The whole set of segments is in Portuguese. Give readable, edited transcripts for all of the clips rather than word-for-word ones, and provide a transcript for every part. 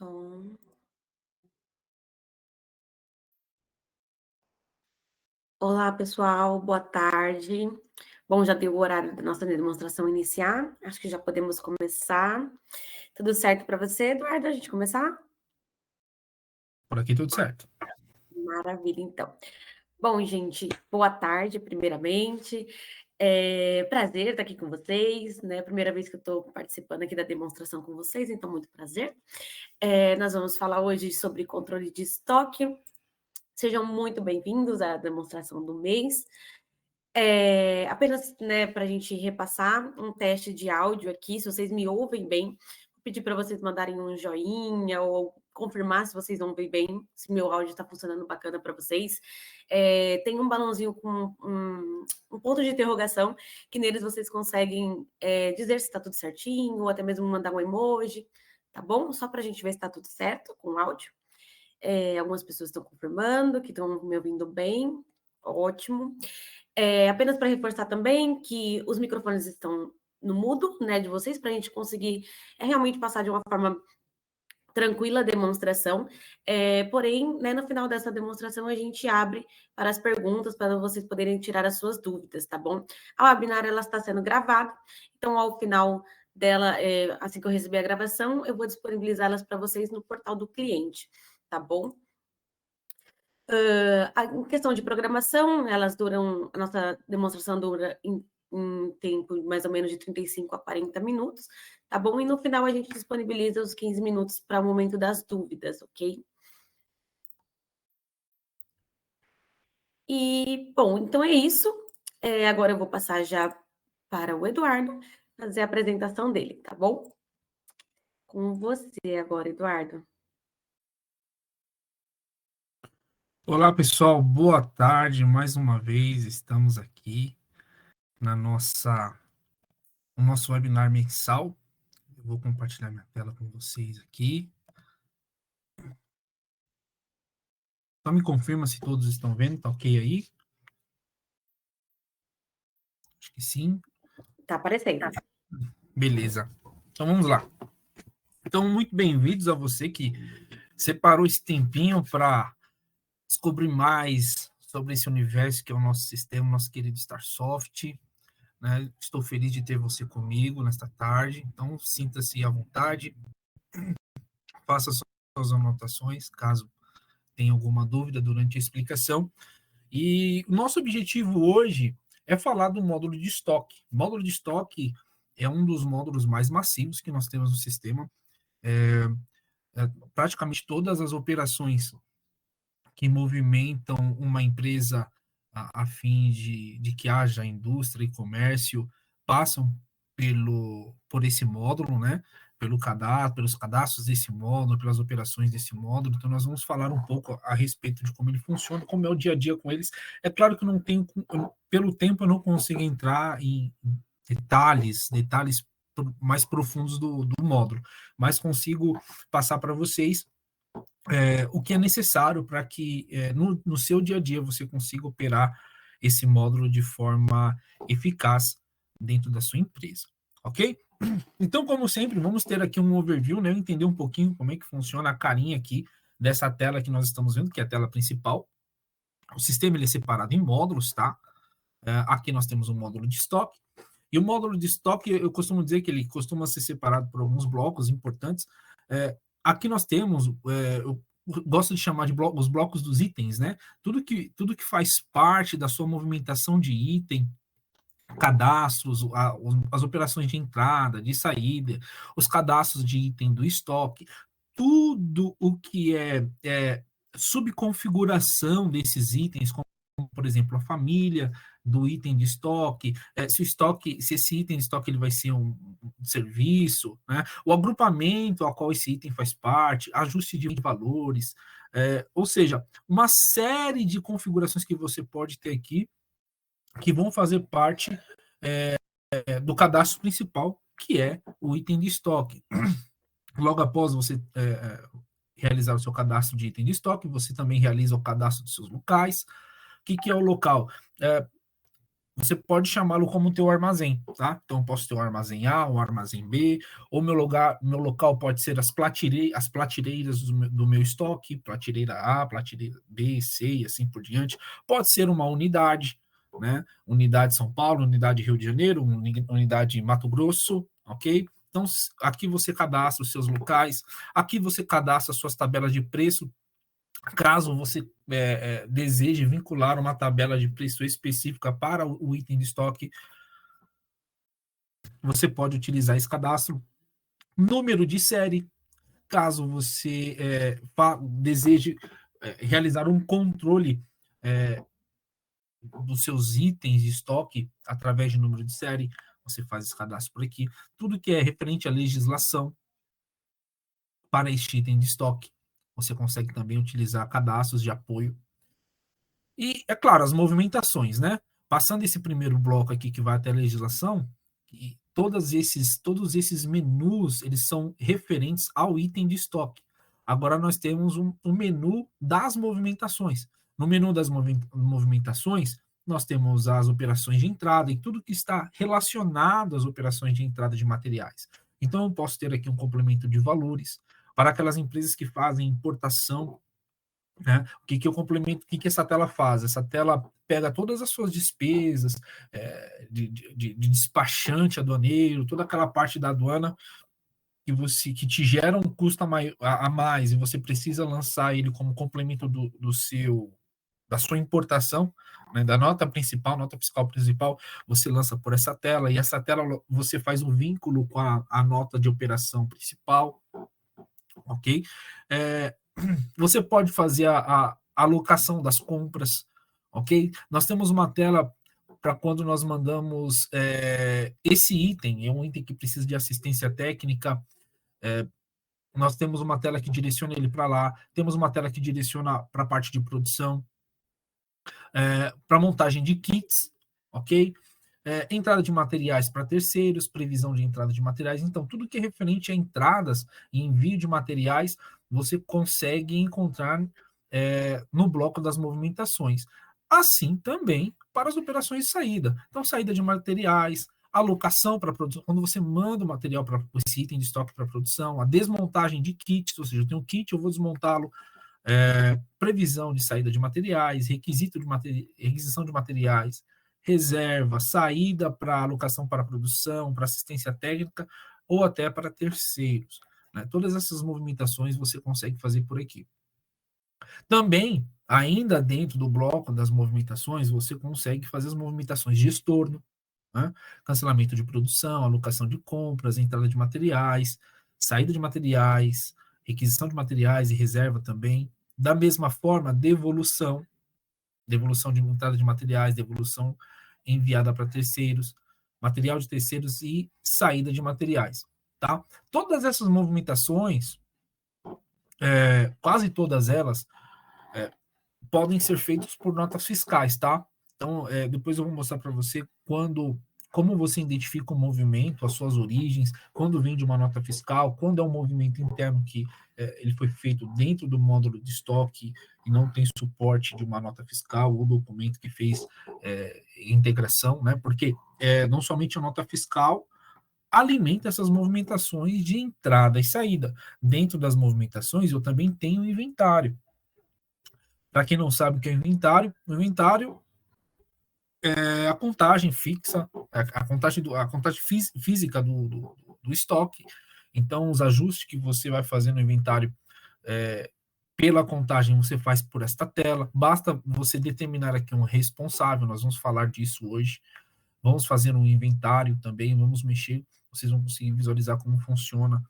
Som. Olá, pessoal, boa tarde. Bom, já deu o horário da nossa demonstração iniciar. Acho que já podemos começar. Tudo certo para você, Eduardo? A gente começar? Por aqui tudo certo. Maravilha, então. Bom, gente, boa tarde, primeiramente. Prazer estar aqui com vocês, né? Primeira vez que eu estou participando aqui da demonstração com vocês, então muito prazer. Nós vamos falar hoje sobre controle de estoque. Sejam muito bem-vindos à demonstração do mês. Apenas, né, para a gente repassar um teste de áudio aqui, se vocês me ouvem bem, vou pedir para vocês mandarem um joinha ou confirmar se vocês ouvem bem, se meu áudio está funcionando bacana para vocês. Tem um balãozinho com um ponto de interrogação, que neles vocês conseguem dizer se está tudo certinho, ou até mesmo mandar um emoji, tá bom? Só para a gente ver se está tudo certo com o áudio. Algumas pessoas estão confirmando que estão me ouvindo bem, ótimo. Apenas para reforçar também que os microfones estão no mudo, né, de vocês, para a gente conseguir realmente passar de uma forma tranquila a demonstração. Porém, né, no final dessa demonstração, a gente abre para as perguntas, para vocês poderem tirar as suas dúvidas, tá bom? A webinar, ela está sendo gravada, então, ao final dela, assim que eu receber a gravação, eu vou disponibilizá-las para vocês no portal do cliente, tá bom? Em questão de programação, a nossa demonstração dura em tempo mais ou menos de 35 a 40 minutos, tá bom? E no final a gente disponibiliza os 15 minutos para o momento das dúvidas, ok? E, bom, então é isso. Agora eu vou passar já para o Eduardo fazer a apresentação dele, tá bom? Com você agora, Eduardo. Olá, pessoal, boa tarde. Mais uma vez estamos aqui no nosso webinar mensal. Eu vou compartilhar minha tela com vocês aqui. Só me confirma se todos estão vendo, tá ok aí? Acho que sim. Tá aparecendo. Beleza. Então vamos lá. Então, muito bem-vindos a você que separou esse tempinho para descobrir mais sobre esse universo que é o nosso sistema, nosso querido Starsoft. Né? Estou feliz de ter você comigo nesta tarde, então sinta-se à vontade, faça suas anotações, caso tenha alguma dúvida durante a explicação. E o nosso objetivo hoje é falar do módulo de estoque. O módulo de estoque é um dos módulos mais massivos que nós temos no sistema. Praticamente todas as operações que movimentam uma empresa a fim de que haja indústria e comércio passam por esse módulo, né? Pelos cadastros desse módulo, pelas operações desse módulo. Então, nós vamos falar um pouco a respeito de como ele funciona, como é o dia a dia com eles. É claro que eu não tenho, pelo tempo, eu não consigo entrar em detalhes mais profundos do módulo, mas consigo passar para vocês o que é necessário para que no seu dia a dia você consiga operar esse módulo de forma eficaz dentro da sua empresa, ok? Então, como sempre, vamos ter aqui um overview, né? Entender um pouquinho como é que funciona a carinha aqui dessa tela que nós estamos vendo, que é a tela principal. O sistema ele é separado em módulos, tá? Aqui nós temos um módulo de estoque. E o módulo de estoque, eu costumo dizer que ele costuma ser separado por alguns blocos importantes. Aqui nós temos, eu gosto de chamar de os blocos dos itens, né? Tudo que faz parte da sua movimentação de item, cadastros, as operações de entrada, de saída, os cadastros de item do estoque, tudo o que é subconfiguração desses itens, como, por exemplo, a família do item de estoque, se esse item de estoque ele vai ser um serviço, né? O agrupamento a qual esse item faz parte, ajuste de valores, ou seja, uma série de configurações que você pode ter aqui que vão fazer parte do cadastro principal, que é o item de estoque. Logo após você realizar o seu cadastro de item de estoque, você também realiza o cadastro dos seus locais. O que é o local? você pode chamá-lo como teu armazém, tá? Então, eu posso ter o armazém A, o armazém B, ou meu local pode ser as platireiras do meu estoque, platireira A, platireira B, C e assim por diante. Pode ser uma unidade, né? Unidade São Paulo, unidade Rio de Janeiro, unidade Mato Grosso, ok? Então, aqui você cadastra os seus locais, aqui você cadastra as suas tabelas de preço. Caso você deseje vincular uma tabela de preço específica para o item de estoque, você pode utilizar esse cadastro. Número de série, caso você deseje realizar um controle dos seus itens de estoque através de número de série, você faz esse cadastro por aqui. Tudo que é referente à legislação para este item de estoque, você consegue também utilizar cadastros de apoio. E, é claro, as movimentações, né? Passando esse primeiro bloco aqui que vai até a legislação, e todos esses menus, eles são referentes ao item de estoque. Agora nós temos um menu das movimentações. No menu das movimentações, nós temos as operações de entrada e tudo que está relacionado às operações de entrada de materiais. Então, eu posso ter aqui um complemento de valores para aquelas empresas que fazem importação, né? O que eu complemento, o que essa tela faz? Essa tela pega todas as suas despesas de despachante aduaneiro, toda aquela parte da aduana que te gera um custo a mais e você precisa lançar ele como complemento da sua importação, né, da nota fiscal principal, você lança por essa tela, e essa tela você faz um vínculo com a nota de operação principal, ok? Você pode fazer a alocação das compras, ok? Nós temos uma tela para quando nós mandamos esse item, é um item que precisa de assistência técnica, nós temos uma tela que direciona ele para lá, temos uma tela que direciona para a parte de produção, para montagem de kits, ok? Entrada de materiais para terceiros, previsão de entrada de materiais. Então, tudo que é referente a entradas e envio de materiais, você consegue encontrar no bloco das movimentações. Assim também para as operações de saída. Então, saída de materiais, alocação para produção, quando você manda o material para esse item de estoque para produção, a desmontagem de kits, ou seja, eu tenho um kit, eu vou desmontá-lo, previsão de saída de materiais, requisição de materiais, reserva, saída para alocação para produção, para assistência técnica ou até para terceiros, né? Todas essas movimentações você consegue fazer por aqui. Também, ainda dentro do bloco das movimentações, você consegue fazer as movimentações de estorno, né? Cancelamento de produção, alocação de compras, entrada de materiais, saída de materiais, requisição de materiais e reserva também. Da mesma forma, devolução de entrada de materiais, devolução enviada para terceiros, material de terceiros e saída de materiais, tá? Todas essas movimentações, quase todas elas, podem ser feitas por notas fiscais, tá? Então, depois eu vou mostrar para você como você identifica o movimento, as suas origens, quando vem de uma nota fiscal, quando é um movimento interno que ele foi feito dentro do módulo de estoque e não tem suporte de uma nota fiscal ou documento que fez integração, né? Porque não somente a nota fiscal alimenta essas movimentações de entrada e saída. Dentro das movimentações, eu também tenho o inventário. Para quem não sabe o que é o inventário é a contagem fixa, a contagem física do estoque. Então, os ajustes que você vai fazer no inventário pela contagem, você faz por esta tela. Basta você determinar aqui um responsável, nós vamos falar disso hoje. Vamos fazer um inventário também, vamos mexer, vocês vão conseguir visualizar como funciona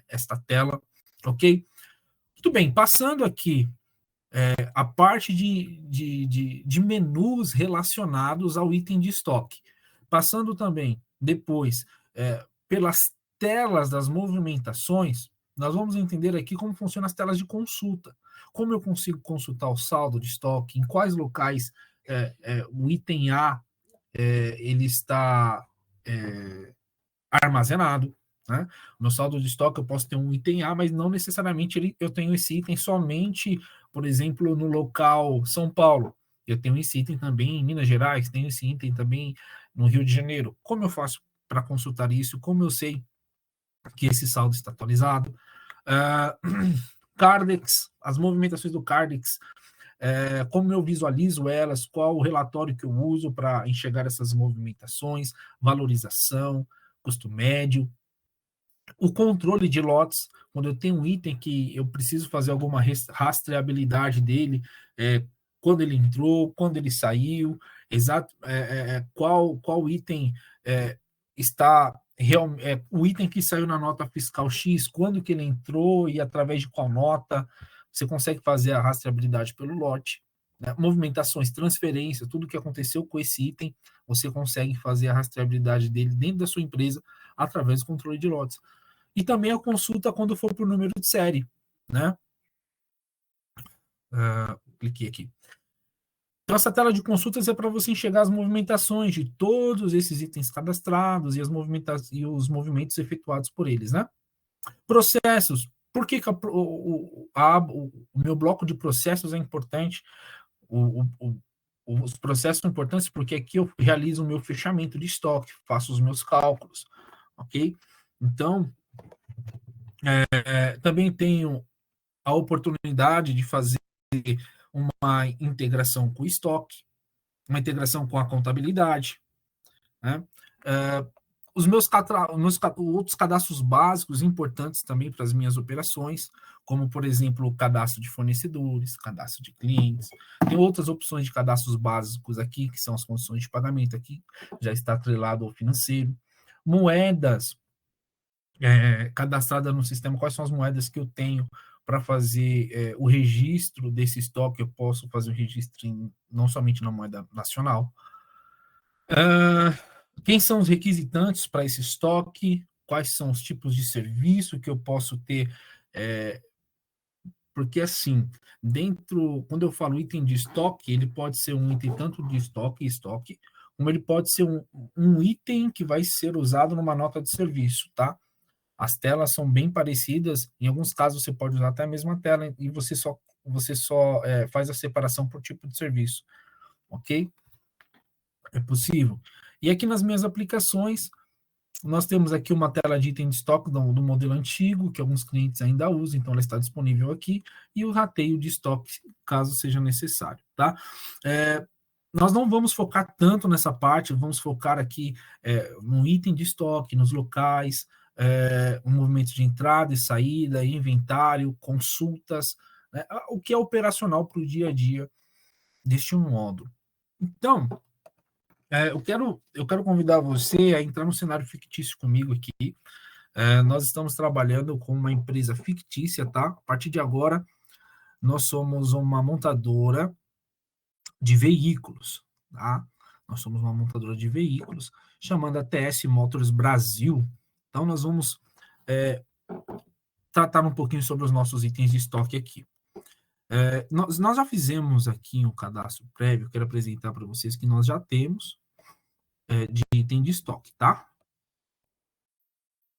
esta tela, ok? Muito bem, passando aqui a parte de menus relacionados ao item de estoque. Passando também, depois, pelas telas das movimentações, nós vamos entender aqui como funcionam as telas de consulta. Como eu consigo consultar o saldo de estoque, em quais locais o item A ele está armazenado, né? No saldo de estoque eu posso ter um item A, mas não necessariamente eu tenho esse item somente, por exemplo, no local São Paulo. Eu tenho esse item também em Minas Gerais, tenho esse item também no Rio de Janeiro. Como eu faço para consultar isso? Como eu sei que esse saldo está atualizado? Cardex, as movimentações do Cardex, como eu visualizo elas, qual o relatório que eu uso para enxergar essas movimentações, valorização, custo médio, o controle de lotes, quando eu tenho um item que eu preciso fazer alguma rastreabilidade dele, quando ele entrou, quando ele saiu, exato, qual item está o item que saiu na nota fiscal X, quando que ele entrou e através de qual nota, você consegue fazer a rastreabilidade pelo lote, né? Movimentações, transferências, tudo que aconteceu com esse item, você consegue fazer a rastreabilidade dele dentro da sua empresa através do controle de lotes. E também a consulta quando for por número de série, né? Cliquei aqui. Então, essa tela de consultas é para você enxergar as movimentações de todos esses itens cadastrados e, os movimentos efetuados por eles, né? Processos. Por que o meu bloco de processos é importante? Os processos são importantes porque aqui eu realizo o meu fechamento de estoque, faço os meus cálculos, ok? Então, também tenho a oportunidade de fazer uma integração com o estoque, uma integração com a contabilidade, né? Os meus outros cadastros básicos importantes também para as minhas operações, como, por exemplo, o cadastro de fornecedores, cadastro de clientes. Tem outras opções de cadastros básicos aqui, que são as condições de pagamento aqui, já está atrelado ao financeiro. Moedas cadastradas no sistema, quais são as moedas que eu tenho para fazer o registro desse estoque, eu posso fazer o registro não somente na moeda nacional. Quem são os requisitantes para esse estoque? Quais são os tipos de serviço que eu posso ter? Porque, assim, quando eu falo item de estoque, ele pode ser um item tanto de estoque, como ele pode ser um item que vai ser usado numa nota de serviço, tá? As telas são bem parecidas, em alguns casos você pode usar até a mesma tela e você só faz a separação por tipo de serviço, ok? É possível. E aqui nas minhas aplicações, nós temos aqui uma tela de item de estoque do modelo antigo, que alguns clientes ainda usam, então ela está disponível aqui, e o rateio de estoque, caso seja necessário, tá? Nós não vamos focar tanto nessa parte, vamos focar aqui no item de estoque, nos locais, o movimento de entrada e saída, inventário, consultas, né? O que é operacional para o dia a dia deste módulo. Então, eu quero convidar você a entrar no cenário fictício comigo aqui. Nós estamos trabalhando com uma empresa fictícia, tá? A partir de agora, nós somos uma montadora de veículos, tá? Nós somos uma montadora de veículos, chamada TS Motors Brasil. Então, nós vamos tratar um pouquinho sobre os nossos itens de estoque aqui. Nós já fizemos aqui um cadastro prévio, quero apresentar para vocês que nós já temos de item de estoque, tá?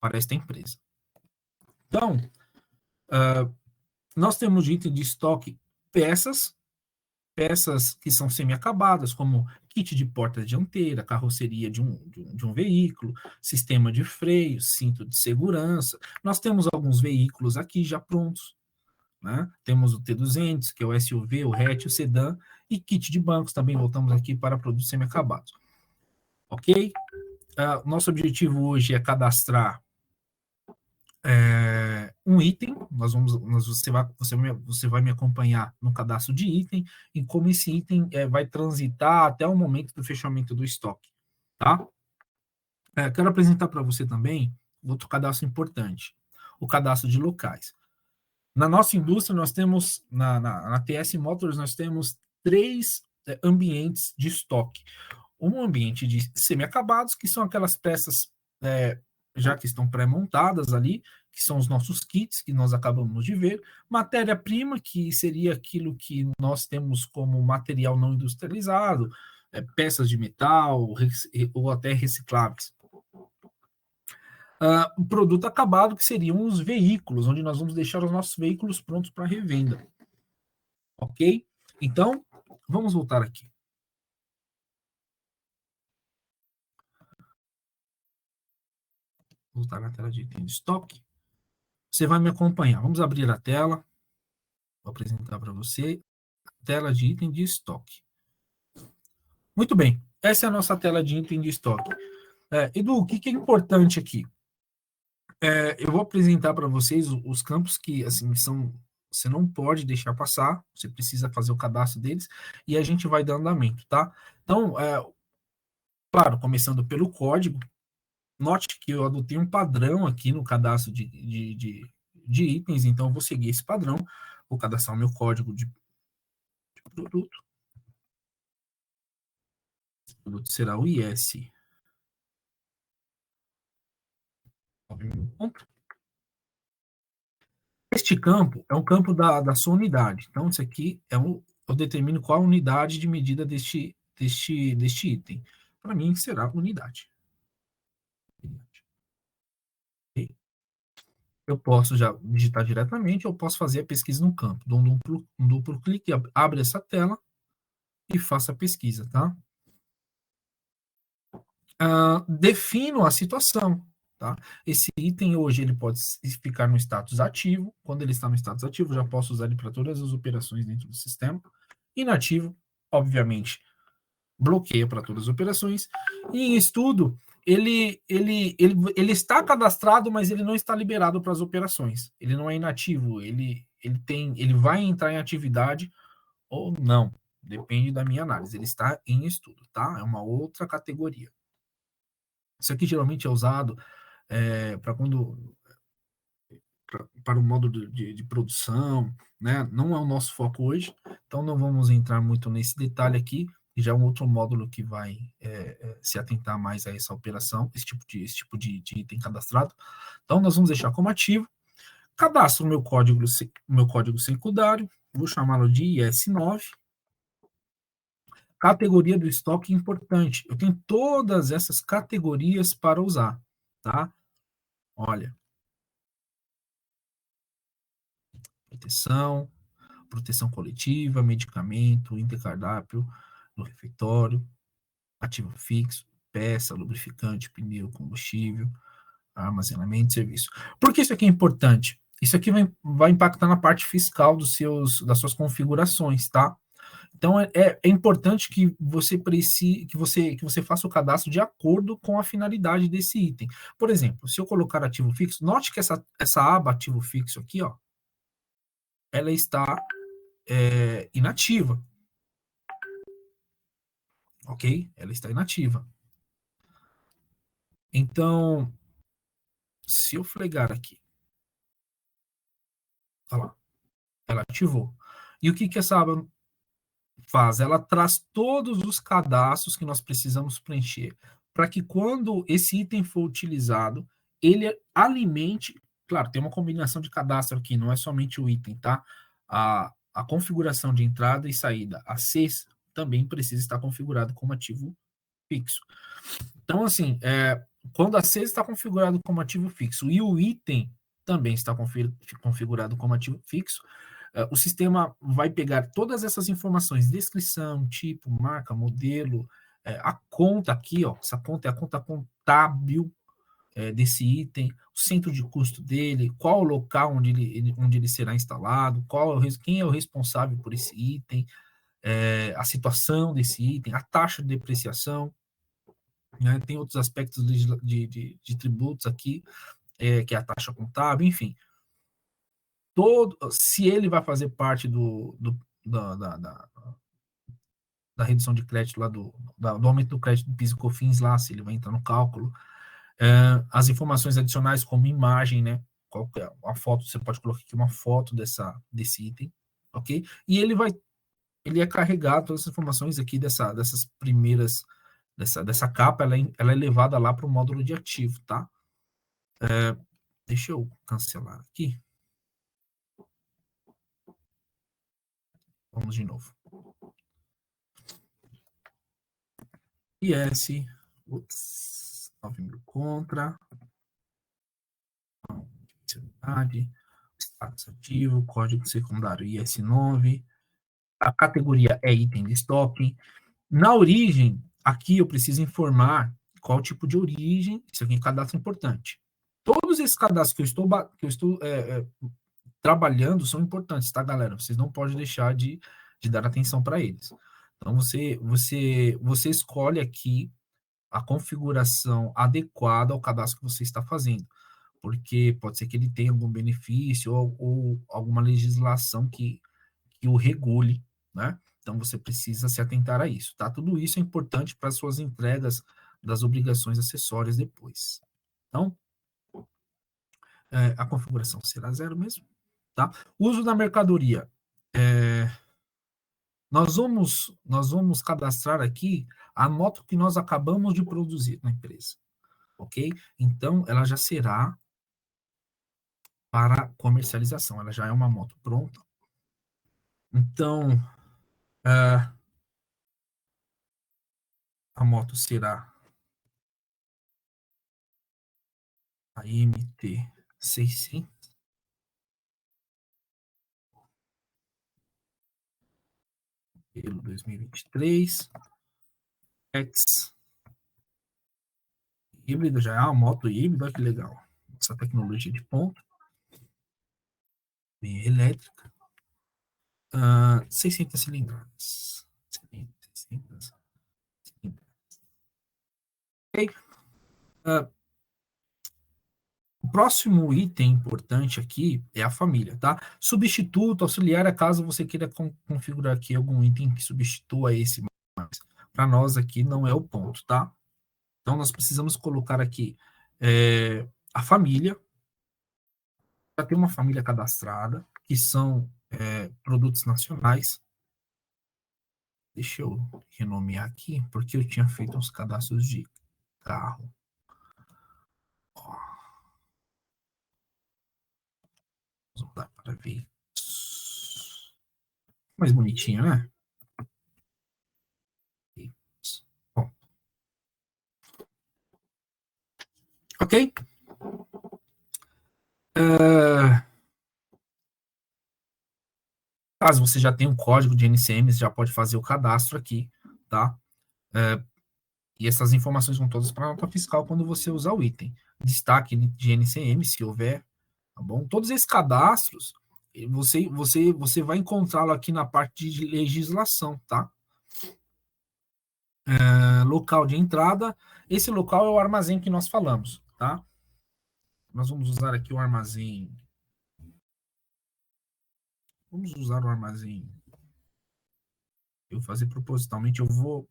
Para esta empresa. Então, nós temos de item de estoque peças que são semi-acabadas, como kit de porta dianteira, carroceria de um veículo, sistema de freio, cinto de segurança. Nós temos alguns veículos aqui já prontos, né? Temos o T200, que é o SUV, o hatch, o sedã, e kit de bancos, também voltamos aqui para produtos semi-acabados. Ok? Nosso objetivo hoje é cadastrar um item, você vai me acompanhar no cadastro de item e como esse item vai transitar até o momento do fechamento do estoque, tá? Quero apresentar para você também outro cadastro importante, o cadastro de locais. Na nossa indústria, nós temos, na TS Motors, nós temos 3 ambientes de estoque. Um ambiente de semi-acabados, que são aquelas peças já que estão pré-montadas ali, que são os nossos kits, que nós acabamos de ver. Matéria-prima, que seria aquilo que nós temos como material não industrializado, peças de metal ou até recicláveis. O produto acabado, que seriam os veículos, onde nós vamos deixar os nossos veículos prontos para revenda. Ok? Então, Vamos voltar aqui. Voltar na tela de item de estoque. Você vai me acompanhar. Vamos abrir a tela. Vou apresentar para você a tela de item de estoque. Muito bem. Essa é a nossa tela de item de estoque. Edu, o que é importante aqui? Eu vou apresentar para vocês os campos que assim são, você não pode deixar passar, você precisa fazer o cadastro deles, e a gente vai dar andamento, tá? Então, claro, começando pelo código, note que eu adotei um padrão aqui no cadastro de itens, então eu vou seguir esse padrão, vou cadastrar o meu código de produto. Esse produto será o IS. Este campo é um campo da sua unidade. Então, isso aqui eu determino qual a unidade de medida deste item. Para mim, será unidade. Okay? Eu posso já digitar diretamente, eu posso fazer a pesquisa no campo. Dou um duplo clique, abre essa tela e faço a pesquisa, tá? Defino a situação, tá? Esse item hoje ele pode ficar no status ativo. Quando ele está no status ativo, já posso usar ele para todas as operações dentro do sistema. Inativo, obviamente, bloqueia para todas as operações. E em estudo, ele está cadastrado, mas ele não está liberado para as operações. Ele não é inativo, ele vai entrar em atividade ou não. Depende da minha análise. Ele está em estudo, tá? É uma outra categoria. Isso aqui geralmente é usado para o modo de produção, né? Não é o nosso foco hoje, então não vamos entrar muito nesse detalhe aqui, e já é um outro módulo que vai se atentar mais a essa operação, esse tipo de item cadastrado. Então, nós vamos deixar como ativo, cadastro o meu código secundário, vou chamá-lo de IS9, categoria do estoque importante. Eu tenho todas essas categorias para usar, tá? Olha, proteção coletiva, medicamento, intercardápio, no refeitório, ativo fixo, peça, lubrificante, pneu, combustível, armazenamento e serviço. Por que isso aqui é importante? Isso aqui vai impactar na parte fiscal das suas configurações, tá? Então, é importante que você faça o cadastro de acordo com a finalidade desse item. Por exemplo, se eu colocar ativo fixo, note que essa aba ativo fixo aqui, ó, ela está inativa. Ok? Ela está inativa. Então, se eu flegar aqui, olha lá, ela ativou. E o que essa aba faz? Ela traz todos os cadastros que nós precisamos preencher para que quando esse item for utilizado, ele alimente, claro, tem uma combinação de cadastro aqui, não é somente o item, tá? A configuração de entrada e saída, a CES, também precisa estar configurado como ativo fixo. Então, assim, quando a CES está configurado como ativo fixo e o item também está configurado como ativo fixo, o sistema vai pegar todas essas informações, descrição, tipo, marca, modelo, a conta aqui, ó, essa conta é a conta contábil desse item, o centro de custo dele, qual o local onde ele será instalado, quem é o responsável por esse item, a situação desse item, a taxa de depreciação, né? Tem outros aspectos de tributos aqui, que é a taxa contábil, enfim. Se ele vai fazer parte da redução de crédito, lá do aumento do crédito do PIS e COFINS, lá, se ele vai entrar no cálculo. As informações adicionais, como imagem, né? Qual é a foto, você pode colocar aqui uma foto desse item, ok? E ele é carregado, todas essas informações aqui dessas primeiras, dessa capa, ela é levada lá para o módulo de ativo, tá? Deixa eu cancelar aqui. Vamos de novo. IS, 9.000 contra, status ativo, código secundário IS9, A categoria é item de estoque. Na origem, aqui eu preciso informar qual tipo de origem, isso aqui é um cadastro importante. Todos esses cadastros que eu estou trabalhando são importantes, tá, galera? Vocês não podem deixar de dar atenção para eles. Então, você escolhe aqui a configuração adequada ao cadastro que você está fazendo, porque pode ser que ele tenha algum benefício ou alguma legislação que o regule, né? Então, você precisa se atentar a isso, tá? Tudo isso é importante para as suas entregas das obrigações acessórias depois. Então, a configuração será 0 mesmo, tá? Uso da mercadoria. Nós vamos cadastrar aqui a moto que nós acabamos de produzir na empresa, ok? Então, ela já será para comercialização, ela já é uma moto pronta. Então, a moto será a MT-600, pelo 2023, X híbrida, já é uma moto híbrida, olha que legal. Essa tecnologia de ponta, bem elétrica, 600 cilindradas. 600 cilindradas. Ok? O próximo item importante aqui é a família, tá? Substituto, auxiliar, é caso você queira configurar aqui algum item que substitua esse, mas para nós aqui não é o ponto, tá? Então, nós precisamos colocar aqui a família, já tem uma família cadastrada, que são produtos nacionais. Deixa eu renomear aqui, porque eu tinha feito uns cadastros de carro. Ó. Vamos mudar para ver. Mais bonitinho, né? Bom. Ok? Caso você já tenha um código de NCM, você já pode fazer o cadastro aqui, tá? E essas informações vão todas para a nota fiscal quando você usar o item. Destaque de NCM, se houver, tá bom? Todos esses cadastros, você vai encontrá-lo aqui na parte de legislação, tá? Local de entrada, esse local é o armazém que nós falamos, tá? Nós vamos usar aqui o armazém. Vamos usar o armazém. Eu vou fazer propositalmente, eu vou.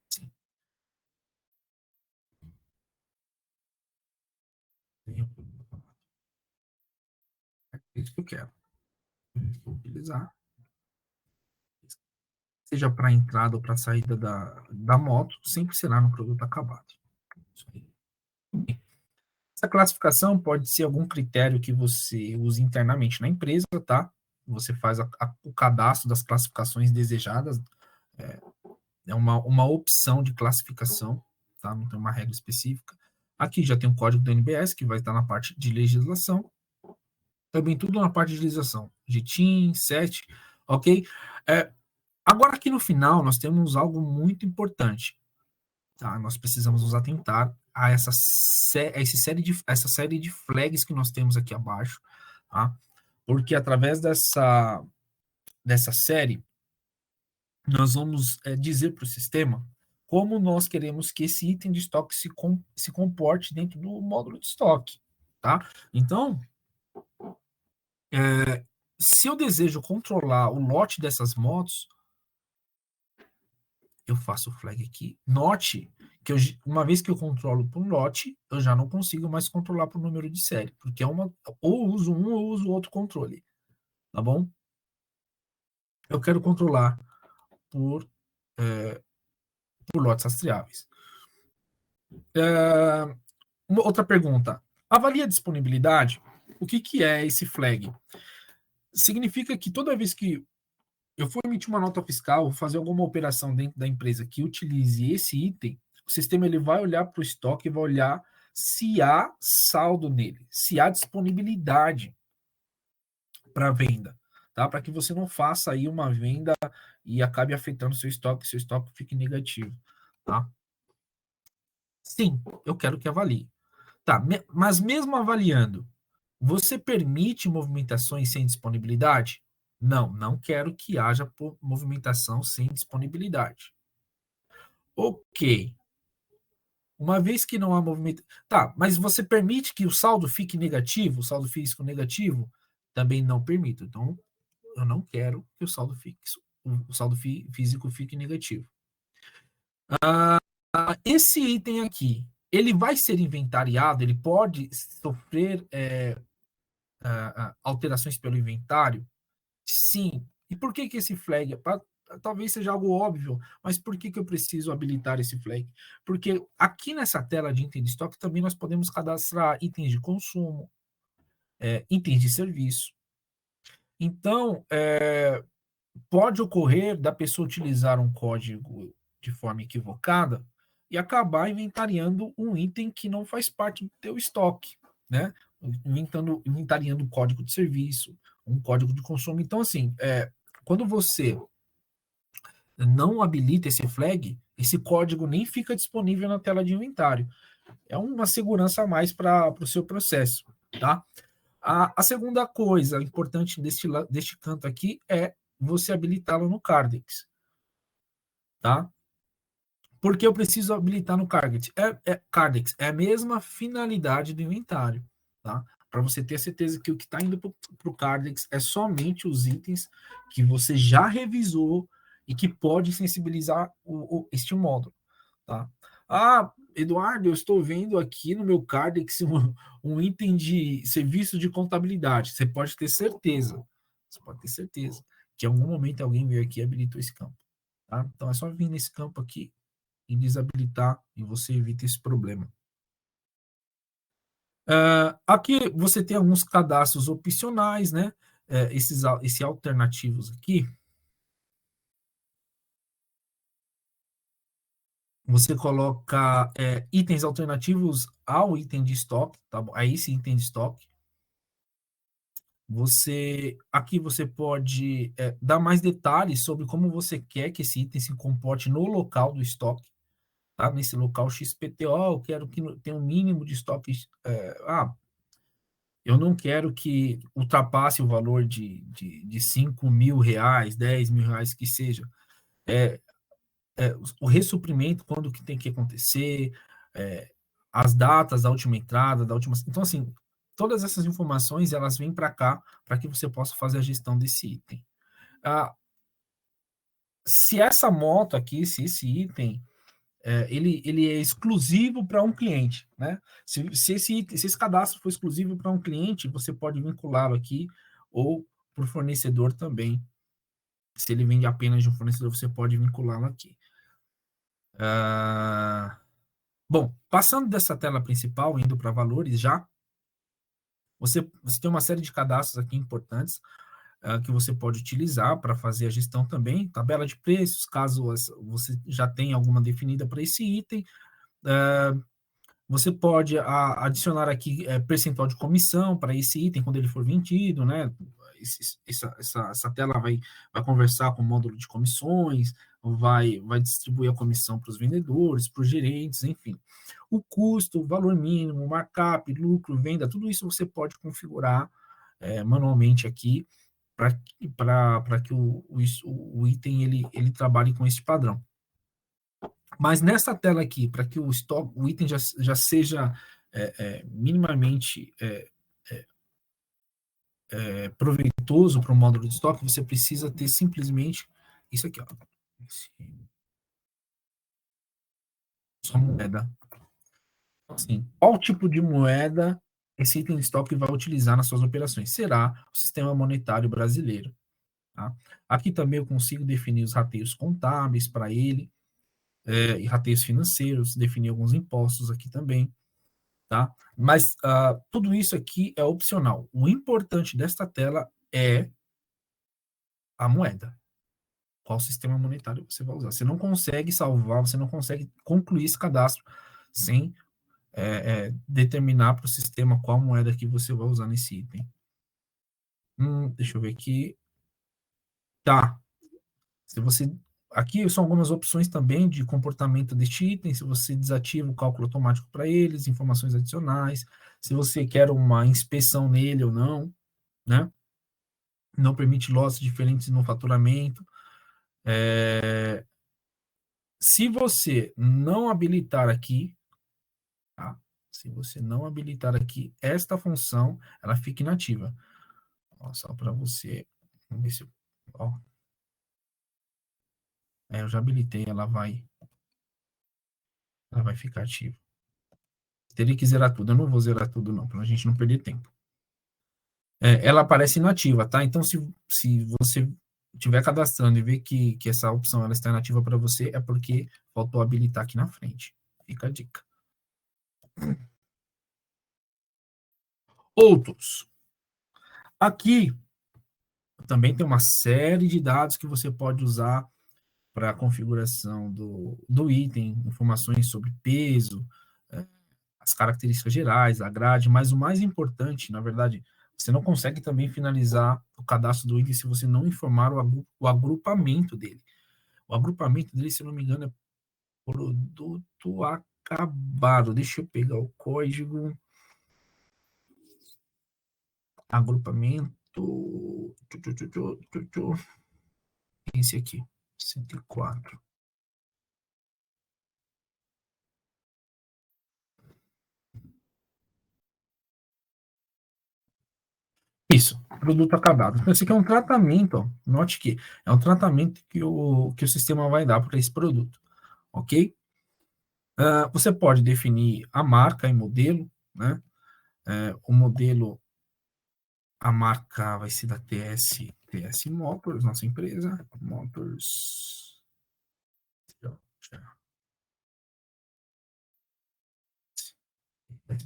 Sim. É isso que eu quero. Vou utilizar. Seja para entrada ou para saída da moto, sempre será no produto acabado. Isso aí. Essa classificação pode ser algum critério que você use internamente na empresa, tá? Você faz o cadastro das classificações desejadas, é uma opção de classificação, tá? Não tem uma regra específica. Aqui já tem o código do NBS, que vai estar na parte de legislação. Também tudo na parte de legislação. GTIM, SET, ok? Agora aqui no final, nós temos algo muito importante. Tá? Nós precisamos nos atentar a essa série de flags que nós temos aqui abaixo, tá? Porque através dessa série, nós vamos dizer para o sistema como nós queremos que esse item de estoque se comporte dentro do módulo de estoque, tá? Então, se eu desejo controlar o lote dessas motos, eu faço o flag aqui. Note que uma vez que eu controlo por lote, eu já não consigo mais controlar por número de série, porque ou uso um ou uso outro controle, tá bom? Eu quero controlar por lotes rastreáveis. Uma outra pergunta. Avalia a disponibilidade. O que é esse flag? Significa que toda vez que eu for emitir uma nota fiscal, fazer alguma operação dentro da empresa que utilize esse item, o sistema ele vai olhar para o estoque e vai olhar se há saldo nele, se há disponibilidade para venda, tá? Para que você não faça aí uma venda e acabe afetando seu estoque fique negativo, tá? Sim, eu quero que avalie. Tá, mas mesmo avaliando, você permite movimentações sem disponibilidade? Não, não quero que haja movimentação sem disponibilidade. Ok. Uma vez que não há movimento. Tá, mas você permite que o saldo fique negativo, o saldo físico negativo? Também não permito. Então, eu não quero que o saldo físico fique negativo. Esse item aqui, ele vai ser inventariado, ele pode sofrer alterações pelo inventário? Sim. E por que esse flag? Talvez seja algo óbvio, mas por que eu preciso habilitar esse flag? Porque aqui nessa tela de item de estoque também nós podemos cadastrar itens de consumo, itens de serviço. Então, pode ocorrer da pessoa utilizar um código de forma equivocada e acabar inventariando um item que não faz parte do teu estoque, né? Inventariando um código de serviço, um código de consumo. Então, assim, quando você não habilita esse flag, esse código nem fica disponível na tela de inventário. É uma segurança a mais para o seu processo, tá? A segunda coisa importante deste canto aqui é você habilitá-lo no Cardex, tá? Porque eu preciso habilitar no Cardex? É a mesma finalidade do inventário, tá? Para você ter certeza que o que está indo para o Cardex é somente os itens que você já revisou e que pode sensibilizar este módulo, tá? Ah, Eduardo, eu estou vendo aqui no meu Cardex um item de serviço de contabilidade. Você pode ter certeza, que em algum momento alguém veio aqui e habilitou esse campo, tá? Então é só vir nesse campo aqui e desabilitar e você evita esse problema. Aqui você tem alguns cadastros opcionais, né? Esses alternativos aqui. Você coloca itens alternativos ao item de estoque, tá bom? A esse item de estoque. Aqui você pode dar mais detalhes sobre como você quer que esse item se comporte no local do estoque, tá? Nesse local XPTO, eu quero que tenha um mínimo de estoque. Eu não quero que ultrapasse o valor de 5 mil reais, 10 mil reais, que seja. O ressuprimento, quando que tem que acontecer, as datas da última entrada, da última. Então, assim, todas essas informações, elas vêm para cá, para que você possa fazer a gestão desse item. Se essa moto aqui, se esse item, ele é exclusivo para um cliente, né? Se esse cadastro for exclusivo para um cliente, você pode vinculá-lo aqui, ou para o fornecedor também. Se ele vende apenas de um fornecedor, você pode vinculá-lo aqui. Bom, passando dessa tela principal, indo para valores já, você tem uma série de cadastros aqui importantes que você pode utilizar para fazer a gestão também. Tabela de preços, caso você já tenha alguma definida para esse item. Você pode adicionar aqui percentual de comissão para esse item quando ele for vendido, né? Essa tela vai conversar com o módulo de comissões, vai distribuir a comissão para os vendedores, para os gerentes, enfim. O custo, o valor mínimo, markup, lucro, venda, tudo isso você pode configurar manualmente aqui para que o item ele trabalhe com esse padrão. Mas nessa tela aqui, para que o item já seja minimamente proveitoso para o módulo de estoque, você precisa ter simplesmente isso aqui, ó. Só moeda. Assim, qual tipo de moeda esse item de estoque vai utilizar nas suas operações? Será o sistema monetário brasileiro. Tá? Aqui também eu consigo definir os rateios contábeis para ele, e rateios financeiros, definir alguns impostos aqui também. Tá? Mas tudo isso aqui é opcional. O importante desta tela é a moeda. Qual sistema monetário você vai usar? Você não consegue salvar, você não consegue concluir esse cadastro sem determinar para o sistema qual moeda que você vai usar nesse item. Deixa eu ver aqui. Tá. Se você... Aqui são algumas opções também de comportamento deste item, se você desativa o cálculo automático para eles, informações adicionais, se você quer uma inspeção nele ou não, né? Não permite lotes diferentes no faturamento. Se você não habilitar aqui, tá? Se você não habilitar aqui esta função, ela fica inativa. Ó, só para você... Vamos ver se... Ó, eu já habilitei, ela vai ficar ativa. Teria que zerar tudo. Eu não vou zerar tudo, não, para a gente não perder tempo. Ela aparece inativa, tá? Então, se você estiver cadastrando e ver que essa opção ela está inativa para você, é porque faltou habilitar aqui na frente. Fica a dica. Outros. Aqui também tem uma série de dados que você pode usar para a configuração do item, informações sobre peso, as características gerais, a grade, mas o mais importante, na verdade, você não consegue também finalizar o cadastro do item se você não informar o agrupamento dele. O agrupamento dele, se eu não me engano, é produto acabado. Deixa eu pegar o código. Agrupamento. Esse aqui, 104. Isso, produto acabado. Então, esse aqui é um tratamento, ó. Note que é um tratamento que o sistema vai dar para esse produto, ok? Você pode definir a marca e modelo, né? O modelo, a marca vai ser da TS Motors, nossa empresa, Motors.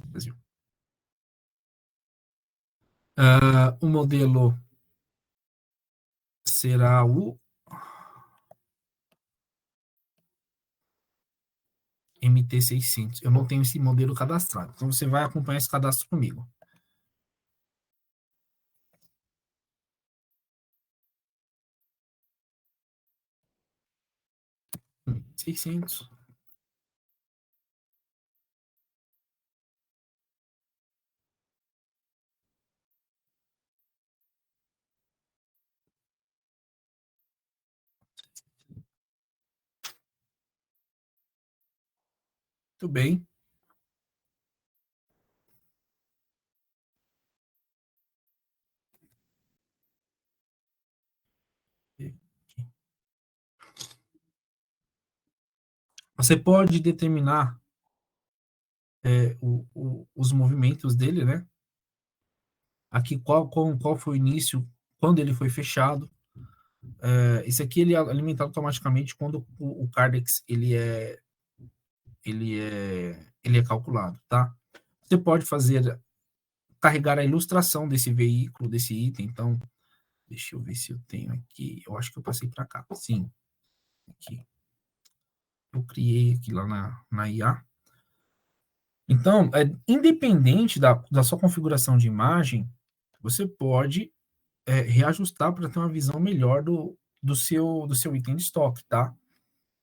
Brasil. O modelo será o MT600. Eu não tenho esse modelo cadastrado, então você vai acompanhar esse cadastro comigo. MT600. Muito bem. Você pode determinar os movimentos dele, né? Aqui, qual foi o início, quando ele foi fechado. Esse aqui ele é alimentado automaticamente quando o Cardex ele é calculado, tá? Você pode carregar a ilustração desse veículo, desse item. Então, deixa eu ver se eu tenho aqui. Eu acho que eu passei para cá. Sim, aqui. Eu criei aqui lá na IA. Então, independente da sua configuração de imagem, você pode reajustar para ter uma visão melhor do seu item de estoque, tá?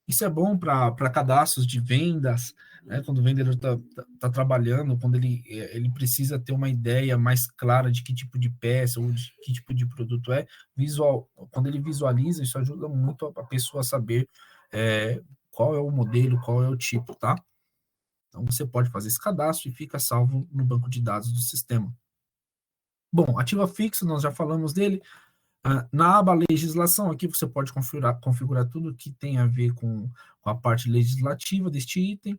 Isso é bom para cadastros de vendas, né? Quando o vendedor está trabalhando, quando ele precisa ter uma ideia mais clara de que tipo de peça ou de que tipo de produto quando ele visualiza, isso ajuda muito a pessoa a saber qual é o modelo, qual é o tipo, tá? Então, você pode fazer esse cadastro e fica salvo no banco de dados do sistema. Bom, ativo fixo, nós já falamos dele. Na aba legislação, aqui você pode configurar tudo que tem a ver com a parte legislativa deste item.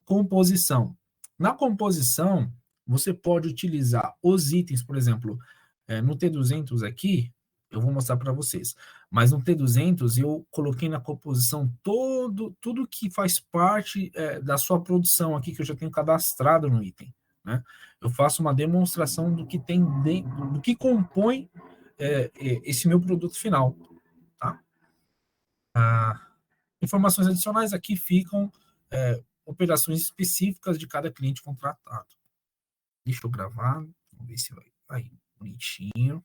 Composição. Na composição, você pode utilizar os itens, por exemplo, no T200 aqui, eu vou mostrar para vocês, mas no T200 eu coloquei na composição tudo que faz parte da sua produção aqui, que eu já tenho cadastrado no item, né? Eu faço uma demonstração do que tem dentro, do que compõe esse meu produto final, tá? Informações adicionais aqui ficam operações específicas de cada cliente contratado. Deixa eu gravar, vamos ver se vai aí, bonitinho.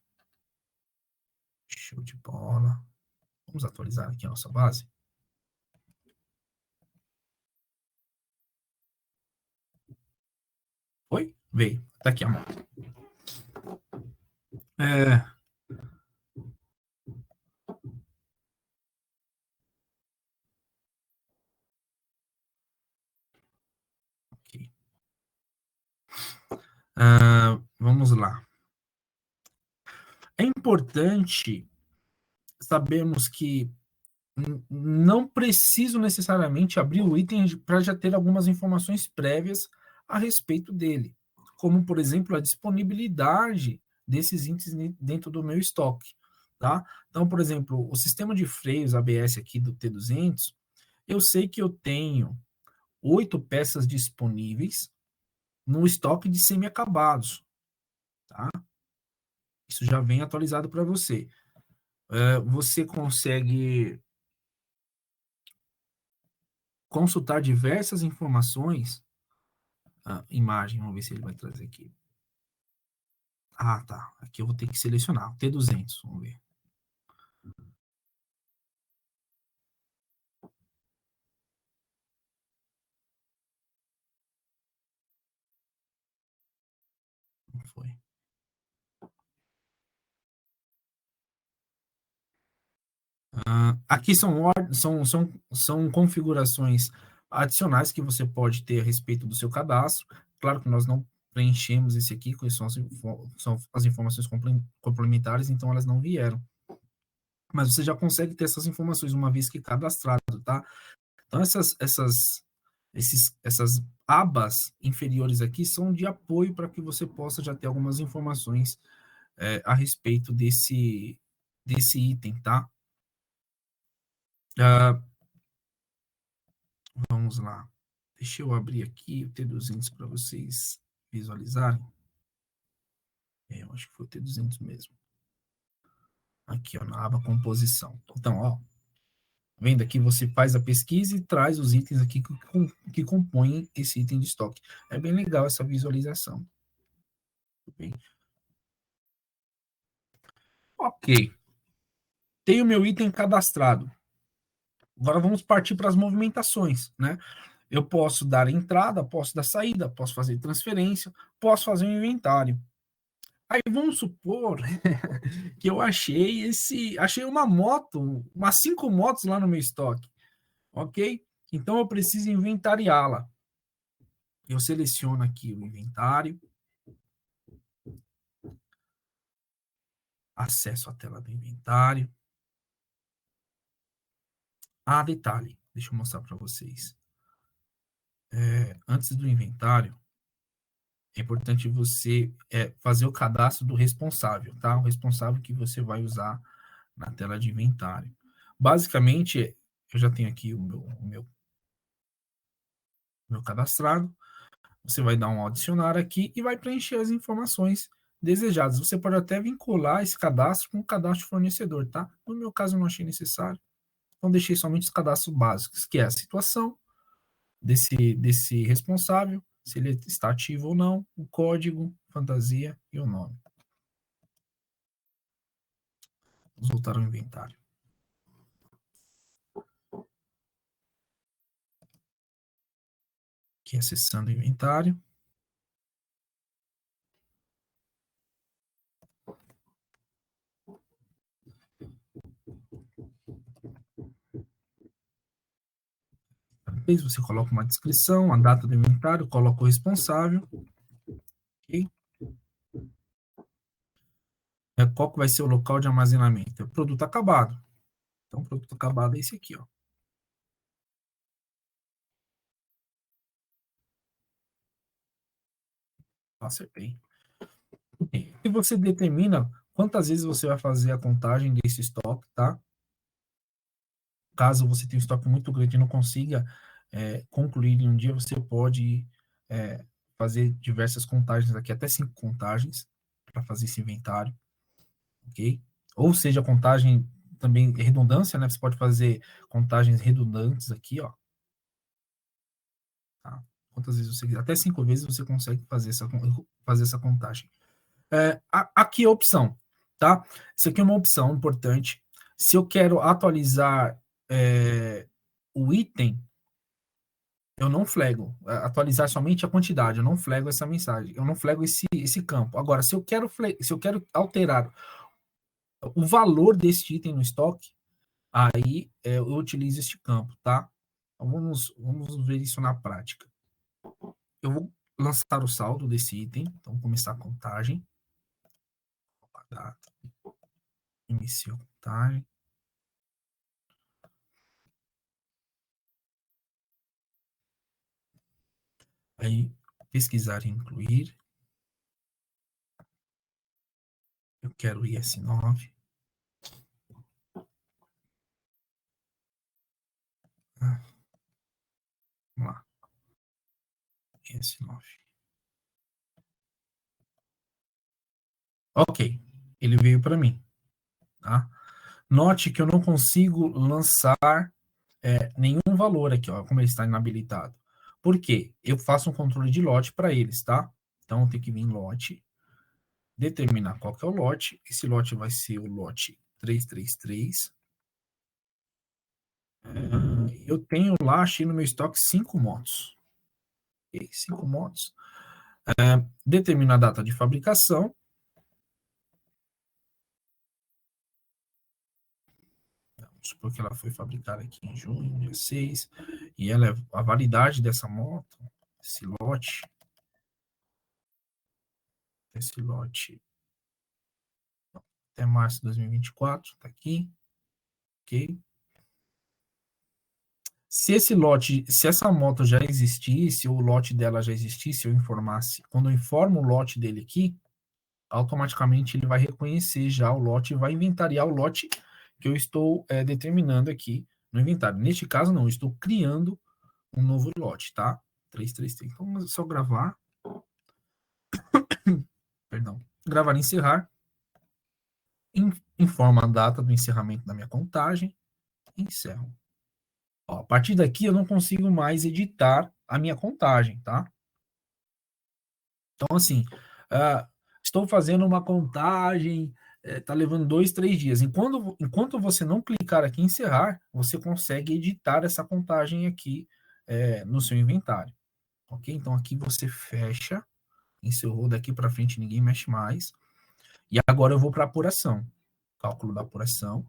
Show de bola. Vamos atualizar aqui a nossa base. Oi? Veio. Tá aqui, amor. Ok. Vamos lá. É importante sabermos que não preciso necessariamente abrir o item para já ter algumas informações prévias a respeito dele, como, por exemplo, a disponibilidade desses itens dentro do meu estoque, tá? Então, por exemplo, o sistema de freios ABS aqui do T200, eu sei que eu tenho 8 peças disponíveis no estoque de semi-acabados, tá? Isso já vem atualizado para você. Você consegue consultar diversas informações. Imagem, vamos ver se ele vai trazer aqui. Ah, tá. Aqui eu vou ter que selecionar. O T200, vamos ver. Como foi? Aqui são configurações adicionais que você pode ter a respeito do seu cadastro. Claro que nós não preenchemos esse aqui, que são as informações complementares, então elas não vieram. Mas você já consegue ter essas informações uma vez que cadastrado, tá? Então, essas abas inferiores aqui são de apoio para que você possa já ter algumas informações a respeito desse item, tá? Vamos lá. Deixa eu abrir aqui o T200 para vocês visualizarem. Eu acho que foi o T200 mesmo. Aqui, ó, na aba composição. Então, ó, vendo aqui, você faz a pesquisa e traz os itens aqui que compõem esse item de estoque. É bem legal essa visualização. Tudo bem? Ok. Tenho meu item cadastrado. Agora vamos partir para as movimentações, né? Eu posso dar entrada, posso dar saída, posso fazer transferência, posso fazer um inventário. Aí vamos supor que eu achei uma moto, umas 5 motos lá no meu estoque, ok? Então eu preciso inventariá-la. Eu seleciono aqui o inventário, acesso à tela do inventário. Detalhe, deixa eu mostrar para vocês. Antes do inventário, é importante você fazer o cadastro do responsável, tá? O responsável que você vai usar na tela de inventário. Basicamente, eu já tenho aqui o meu cadastrado. Você vai dar um adicionar aqui e vai preencher as informações desejadas. Você pode até vincular esse cadastro com o cadastro fornecedor, tá? No meu caso, eu não achei necessário. Então, deixei somente os cadastros básicos, que é a situação desse responsável, se ele está ativo ou não, o código, fantasia e o nome. Vamos voltar ao inventário. Aqui, acessando o inventário. Você coloca uma descrição, a data do inventário, coloca o responsável. Okay? Qual que vai ser o local de armazenamento? É o produto acabado. Então, o produto acabado é esse aqui, ó. Acertei. E você determina quantas vezes você vai fazer a contagem desse estoque, tá? Caso você tenha um estoque muito grande e não consiga concluir em um dia, você pode fazer diversas contagens aqui, até 5 contagens, para fazer esse inventário, ok? Ou seja, contagem também redundância, né? Você pode fazer contagens redundantes aqui, ó. Tá? Quantas vezes você quiser. Até 5 vezes você consegue fazer essa contagem. Aqui a opção. tá? Isso aqui é uma opção importante. Se eu quero atualizar o item, eu não flego. Atualizar somente a quantidade, eu não flego essa mensagem, eu não flego esse campo. Agora, se eu quero alterar o valor desse item no estoque, aí eu utilizo este campo, tá? Então, vamos ver isso na prática. Eu vou lançar o saldo desse item, então começar a contagem. A data. Iniciar a contagem. Aí, pesquisar e incluir. Eu quero IS9. Vamos lá. IS9. Ok. Ele veio para mim. Tá? Note que eu não consigo lançar nenhum valor aqui, ó, como ele está inabilitado. Por quê? Eu faço um controle de lote para eles, tá? Então, eu tenho que vir em lote, determinar qual que é o lote. Esse lote vai ser o lote 333. Eu tenho lá, achei no meu estoque 5 motos. Ok, 5 motos. Determina a data de fabricação. Vamos supor que ela foi fabricada aqui em junho, dia 6. E ela a validade dessa moto, esse lote até março de 2024, tá aqui, ok? Se essa moto já existisse, ou o lote dela já existisse, eu informasse, quando eu informo o lote dele aqui, automaticamente ele vai reconhecer já o lote e vai inventariar o lote que eu estou determinando aqui no inventário. Neste caso, não, eu estou criando um novo lote, tá? 333. Então, é só gravar, perdão, gravar e encerrar, informa a data do encerramento da minha contagem, e encerro. Ó, a partir daqui eu não consigo mais editar a minha contagem, tá? Então, assim, uh, estou fazendo uma contagem, está levando 2, 3 dias. Enquanto você não clicar aqui em encerrar, você consegue editar essa contagem aqui no seu inventário. Ok? Então, aqui você fecha, encerrou daqui para frente, ninguém mexe mais. E agora eu vou para a apuração. Cálculo da apuração.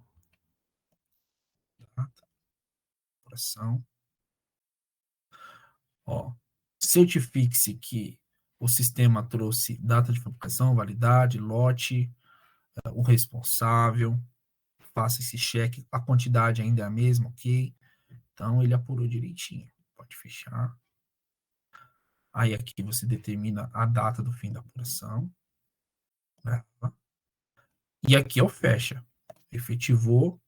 Tá? Apuração. Ó, certifique-se que o sistema trouxe data de fabricação, validade, lote, o responsável, faça esse cheque, a quantidade ainda é a mesma, ok? Então, ele apurou direitinho. Pode fechar. Aí, aqui você determina a data do fim da apuração. Né? E aqui eu fecha. Efetivou,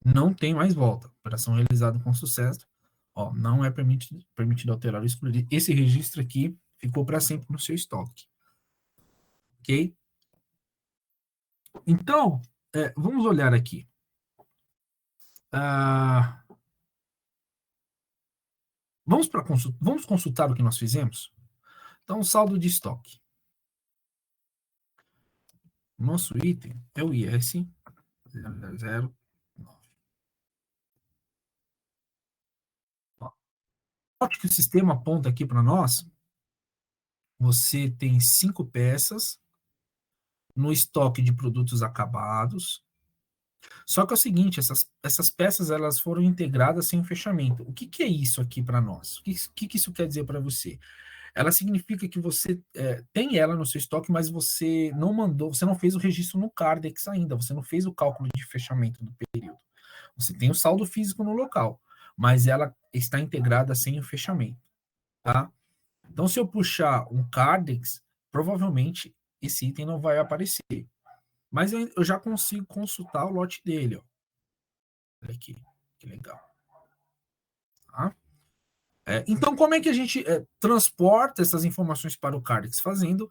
não tem mais volta. Operação realizada com sucesso. Ó, não é permitido alterar ou excluir. Esse registro aqui ficou para sempre no seu estoque. Ok? Então, vamos olhar aqui. Vamos consultar o que nós fizemos? Então, saldo de estoque. Nosso item é o IS 009. Note que o sistema aponta aqui para nós. Você tem 5 peças no estoque de produtos acabados. Só que é o seguinte, essas peças elas foram integradas sem fechamento. O que é isso aqui para nós? O que isso quer dizer para você? Ela significa que você tem ela no seu estoque, mas você não mandou, você não fez o registro no Cardex ainda, você não fez o cálculo de fechamento do período. Você tem o saldo físico no local, mas ela está integrada sem o fechamento, tá? Então, se eu puxar um Cardex, provavelmente esse item não vai aparecer. Mas eu já consigo consultar o lote dele, ó. Olha aqui, que legal. Tá? Então, como é que a gente transporta essas informações para o Cardex? Fazendo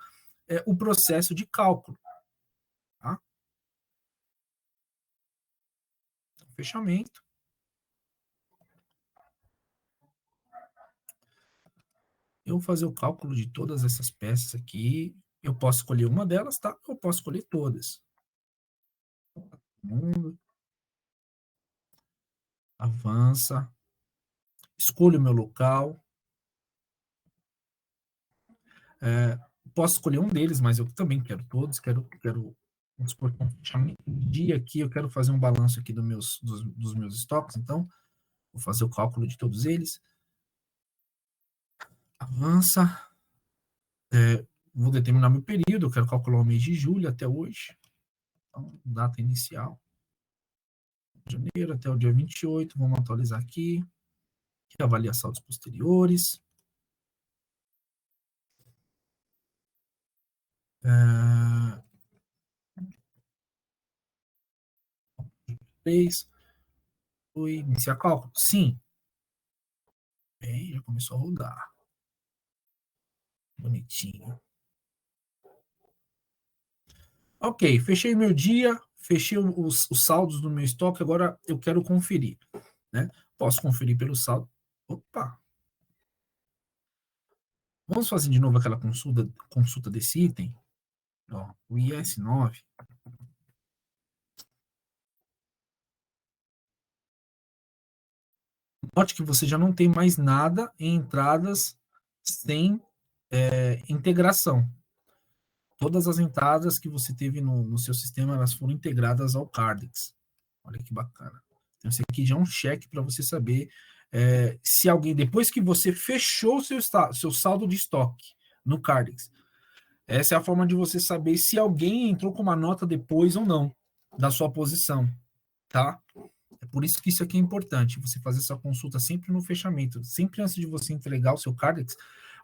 o processo de cálculo. Tá? Fechamento. Eu vou fazer o cálculo de todas essas peças aqui. Eu posso escolher uma delas, tá? Eu posso escolher todas. Mundo, avança, escolho o meu local. Posso escolher um deles, mas eu também quero todos, vamos supor, um dia aqui, eu quero fazer um balanço aqui dos meus estoques, então, vou fazer o cálculo de todos eles. Avança, vou determinar meu período, eu quero calcular o mês de julho até hoje, então, data inicial, janeiro até o dia 28, vamos atualizar aqui, avaliar saldos posteriores, foi iniciar cálculo? Sim. Bem, já começou a rodar. Bonitinho. Ok, fechei meu dia, fechei os saldos do meu estoque, agora eu quero conferir, né? Posso conferir pelo saldo. Opa! Vamos fazer de novo aquela consulta desse item. Ó, o IS9. Note que você já não tem mais nada em entradas sem integração. Todas as entradas que você teve no seu sistema, elas foram integradas ao Cardex. Olha que bacana. Então, esse aqui já é um cheque para você saber se alguém, depois que você fechou o seu saldo de estoque no Cardex, essa é a forma de você saber se alguém entrou com uma nota depois ou não da sua posição, tá? É por isso que isso aqui é importante, você fazer essa consulta sempre no fechamento, sempre antes de você entregar o seu Cardex,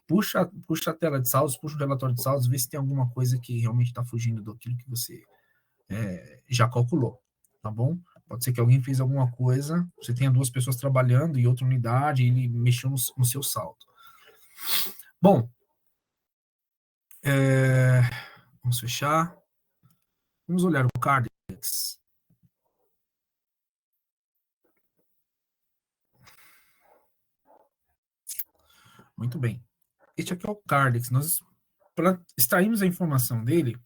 puxa a tela de saldos, puxa o relatório de saldos, vê se tem alguma coisa que realmente está fugindo daquilo que você já calculou, tá bom? Pode ser que alguém fez alguma coisa, você tenha duas pessoas trabalhando em outra unidade e ele mexeu no seu saldo. Bom, vamos fechar. Vamos olhar o Cardex. Muito bem. Este aqui é o Cardex. Para extrairmos a informação dele,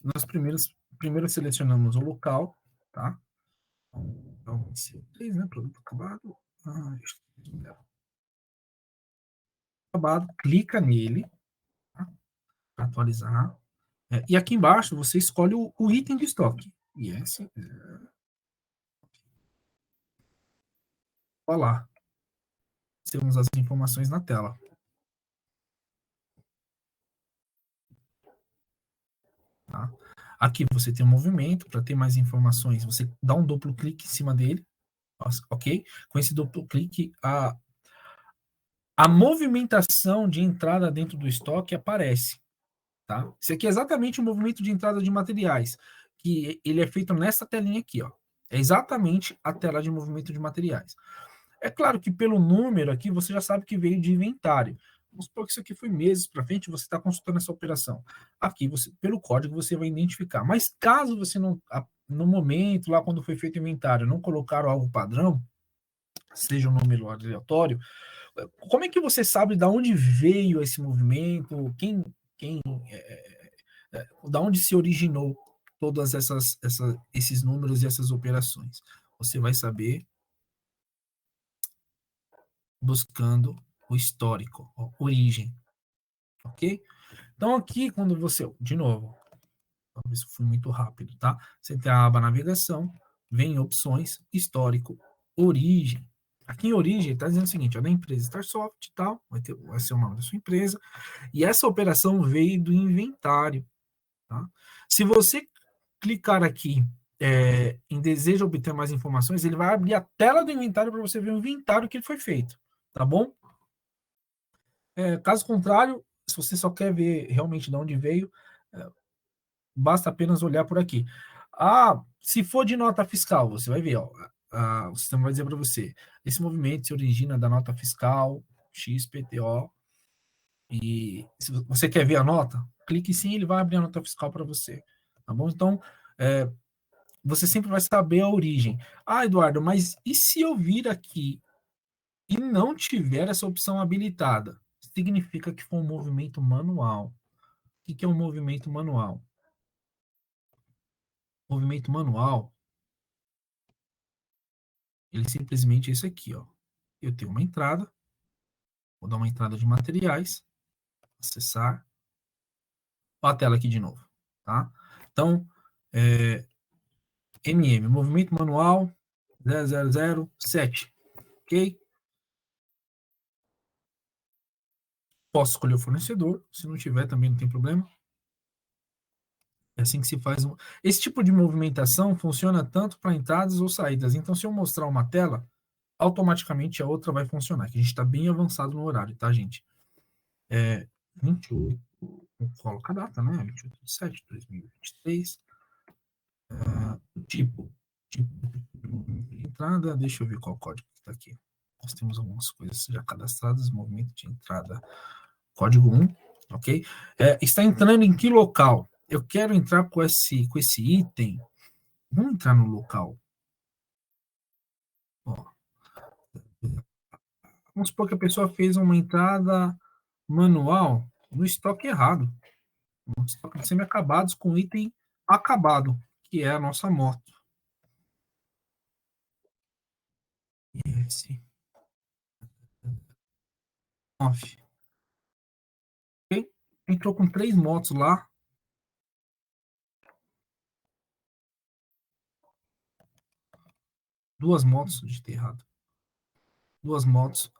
nós primeiro selecionamos o local, tá? Então, né? Produto acabado. Acabado, clica nele, tá? Para atualizar. E aqui embaixo você escolhe o item de estoque. Yes. Olha lá. Temos as informações na tela. Tá? Aqui você tem um movimento, para ter mais informações, você dá um duplo clique em cima dele, ok? Com esse duplo clique, a movimentação de entrada dentro do estoque aparece. Tá? Isso aqui é exatamente o movimento de entrada de materiais, que ele é feito nessa telinha aqui. Ó. É exatamente a tela de movimento de materiais. É claro que pelo número aqui, você já sabe que veio de inventário. Vamos supor que isso aqui foi meses para frente, você está consultando essa operação. Aqui, pelo código, você vai identificar. Mas caso você não, no momento, lá quando foi feito o inventário, não colocaram algo padrão, seja um número aleatório, como é que você sabe de onde veio esse movimento, da onde se originou todas esses números e essas operações? Você vai saber buscando o histórico, a origem, ok? Então aqui, quando você, de novo, talvez fui muito rápido, tá? Você tem a aba navegação, vem opções, histórico, origem. Aqui em origem está dizendo o seguinte, ó, da empresa Starsoft e tal, vai ser o nome da sua empresa, e essa operação veio do inventário, tá? Se você clicar aqui em deseja obter mais informações, ele vai abrir a tela do inventário para você ver o inventário que foi feito, tá bom? Caso contrário, se você só quer ver realmente de onde veio, basta apenas olhar por aqui. Se for de nota fiscal, você vai ver, ó, o sistema vai dizer para você, esse movimento se origina da nota fiscal XPTO, e se você quer ver a nota, clique sim, ele vai abrir a nota fiscal para você, tá bom? Então, você sempre vai saber a origem. Eduardo, mas e se eu vir aqui e não tiver essa opção habilitada? Significa que foi um movimento manual. O que é um movimento manual? Movimento manual, ele simplesmente é esse aqui, ó. Eu tenho uma entrada, vou dar uma entrada de materiais, acessar, ó a tela aqui de novo, tá? Então, movimento manual 0007, ok? Posso escolher o fornecedor, se não tiver também não tem problema. É assim que se faz. Esse tipo de movimentação funciona tanto para entradas ou saídas. Então, se eu mostrar uma tela, automaticamente a outra vai funcionar, que a gente está bem avançado no horário, tá, gente? 28, coloca a data, né? 28 de 7 de 2023. Tipo, de entrada, deixa eu ver qual código que está aqui. Nós temos algumas coisas já cadastradas, movimento de entrada, código 1, ok? Está entrando em que local? Eu quero entrar com esse item. Vamos entrar no local. Ó, vamos supor que a pessoa fez uma entrada manual no estoque errado. No estoque de semi-acabados com item acabado, que é a nossa moto. Esse. Off. Ok? Entrou com 3 motos lá. Duas motos, de ter errado. Duas motos.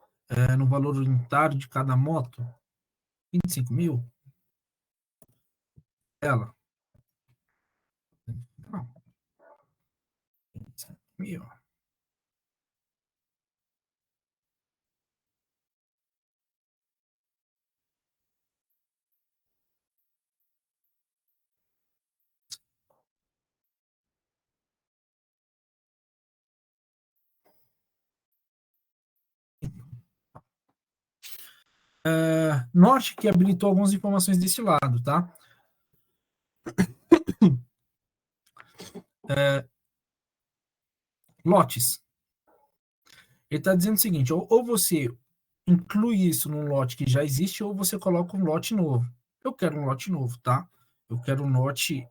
No valor unitário de cada moto, 25 mil. Ela. Não. 25 mil. Note que habilitou algumas informações desse lado, tá? Lotes. Ele está dizendo o seguinte, ou você inclui isso num lote que já existe, ou você coloca um lote novo. Eu quero um lote novo, tá? Eu quero um lote,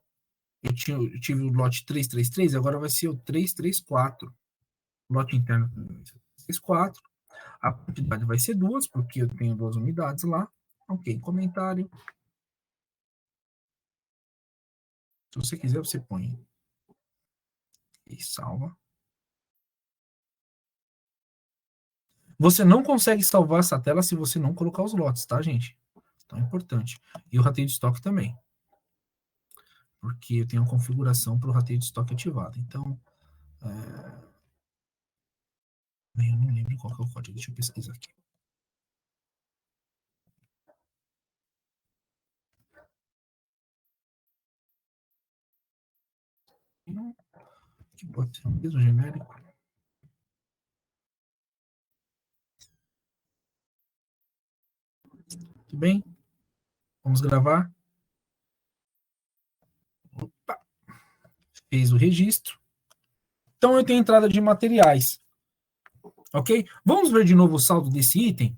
eu tive o lote 333, agora vai ser o 334. Lote interno 334. A quantidade vai ser 2, porque eu tenho 2 unidades lá. Ok, comentário. Se você quiser, você põe e salva. Você não consegue salvar essa tela se você não colocar os lotes, tá, gente? Então é importante. E o rateio de estoque também. Porque eu tenho a configuração para o rateio de estoque ativado. Então, eu não lembro qual que é o código. Deixa eu pesquisar aqui. Que pode ser o mesmo genérico. Tudo bem? Vamos gravar. Opa. Fez o registro. Então, eu tenho entrada de materiais. Ok? Vamos ver de novo o saldo desse item?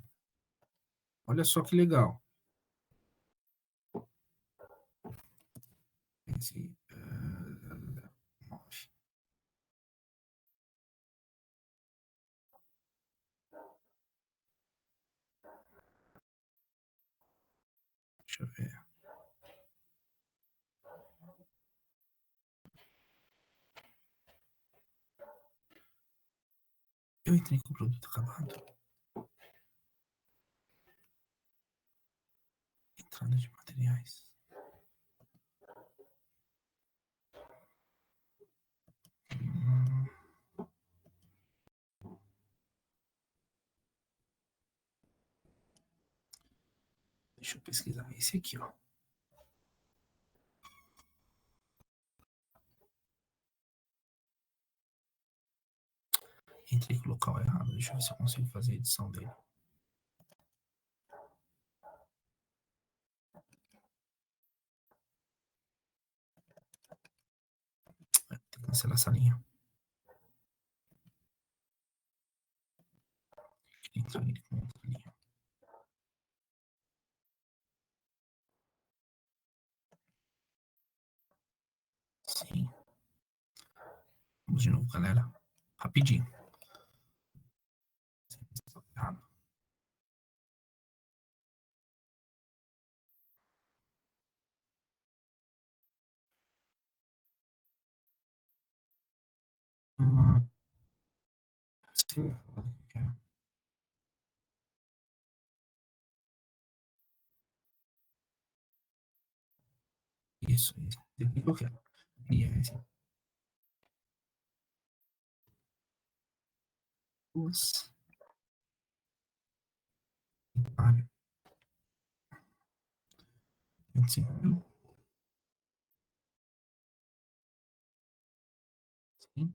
Olha só que legal. Esse, deixa eu ver. Eu entrei com o produto acabado. Entrada de materiais. Deixa eu pesquisar esse aqui, ó. Entrei com o local errado. Deixa eu ver se eu consigo fazer a edição dele. Tem que cancelar essa linha. Entrar ele com outra linha. Sim. Vamos de novo, galera. Rapidinho. Hum, sim. Isso, isso. Aqui que eu quero. E é assim. Duas. Vale. 25 mil. Sim.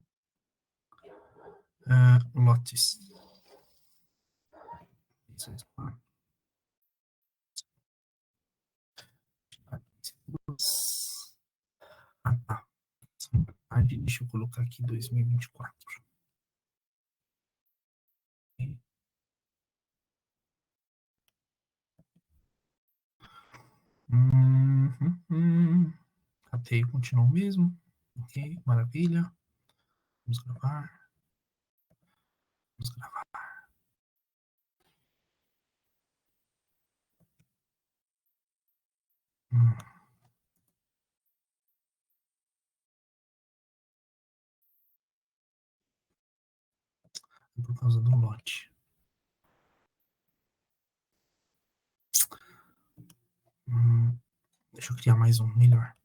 Lotes. Isso, isso. Duas. Ah, tá. Deixa eu colocar aqui 2024. Catei, continua o mesmo. Ok, maravilha. Vamos gravar. Vamos gravar. Hum, é por causa do lote. Deixa eu criar mais um, melhor.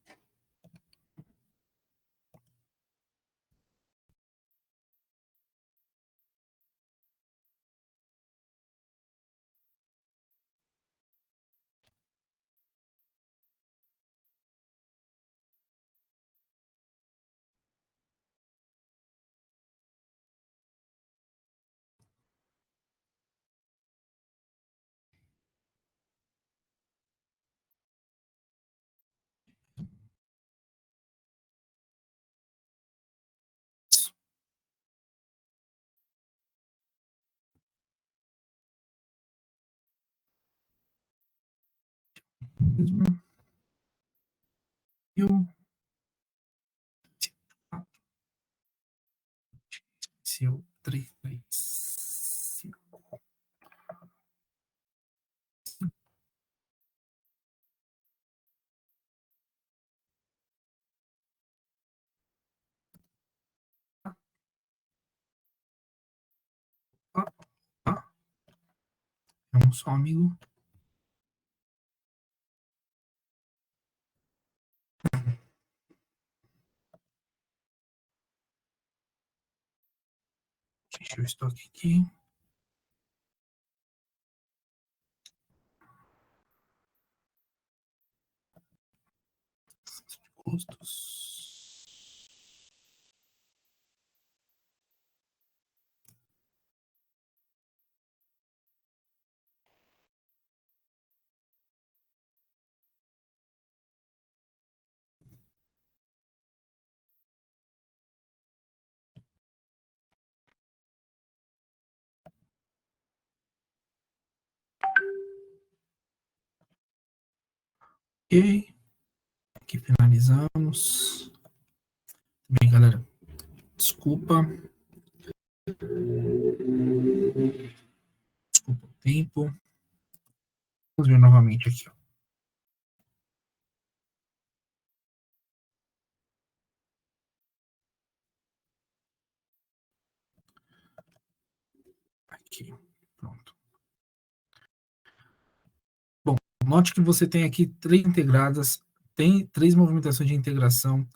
Eu, se eu, 3, 5. É um só, amigo. Deixa eu estoque aqui. Custos. Ok. Aqui finalizamos. Bem, galera. Desculpa. Desculpa o tempo. Vamos ver novamente aqui. Ó. Aqui. Pronto. Bom, note que você tem aqui 3 integradas, tem 3 movimentações de integração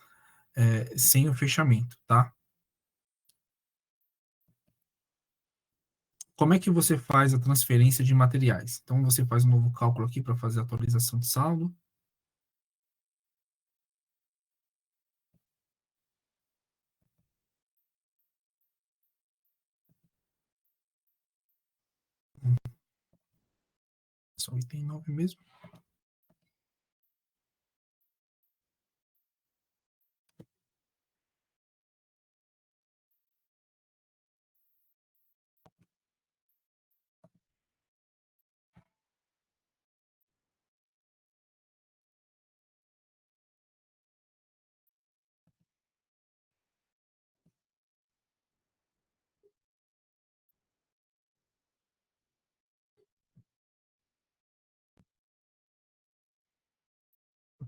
sem o fechamento, tá? Como é que você faz a transferência de materiais? Então, você faz um novo cálculo aqui para fazer a atualização de saldo. Só item 9 mesmo.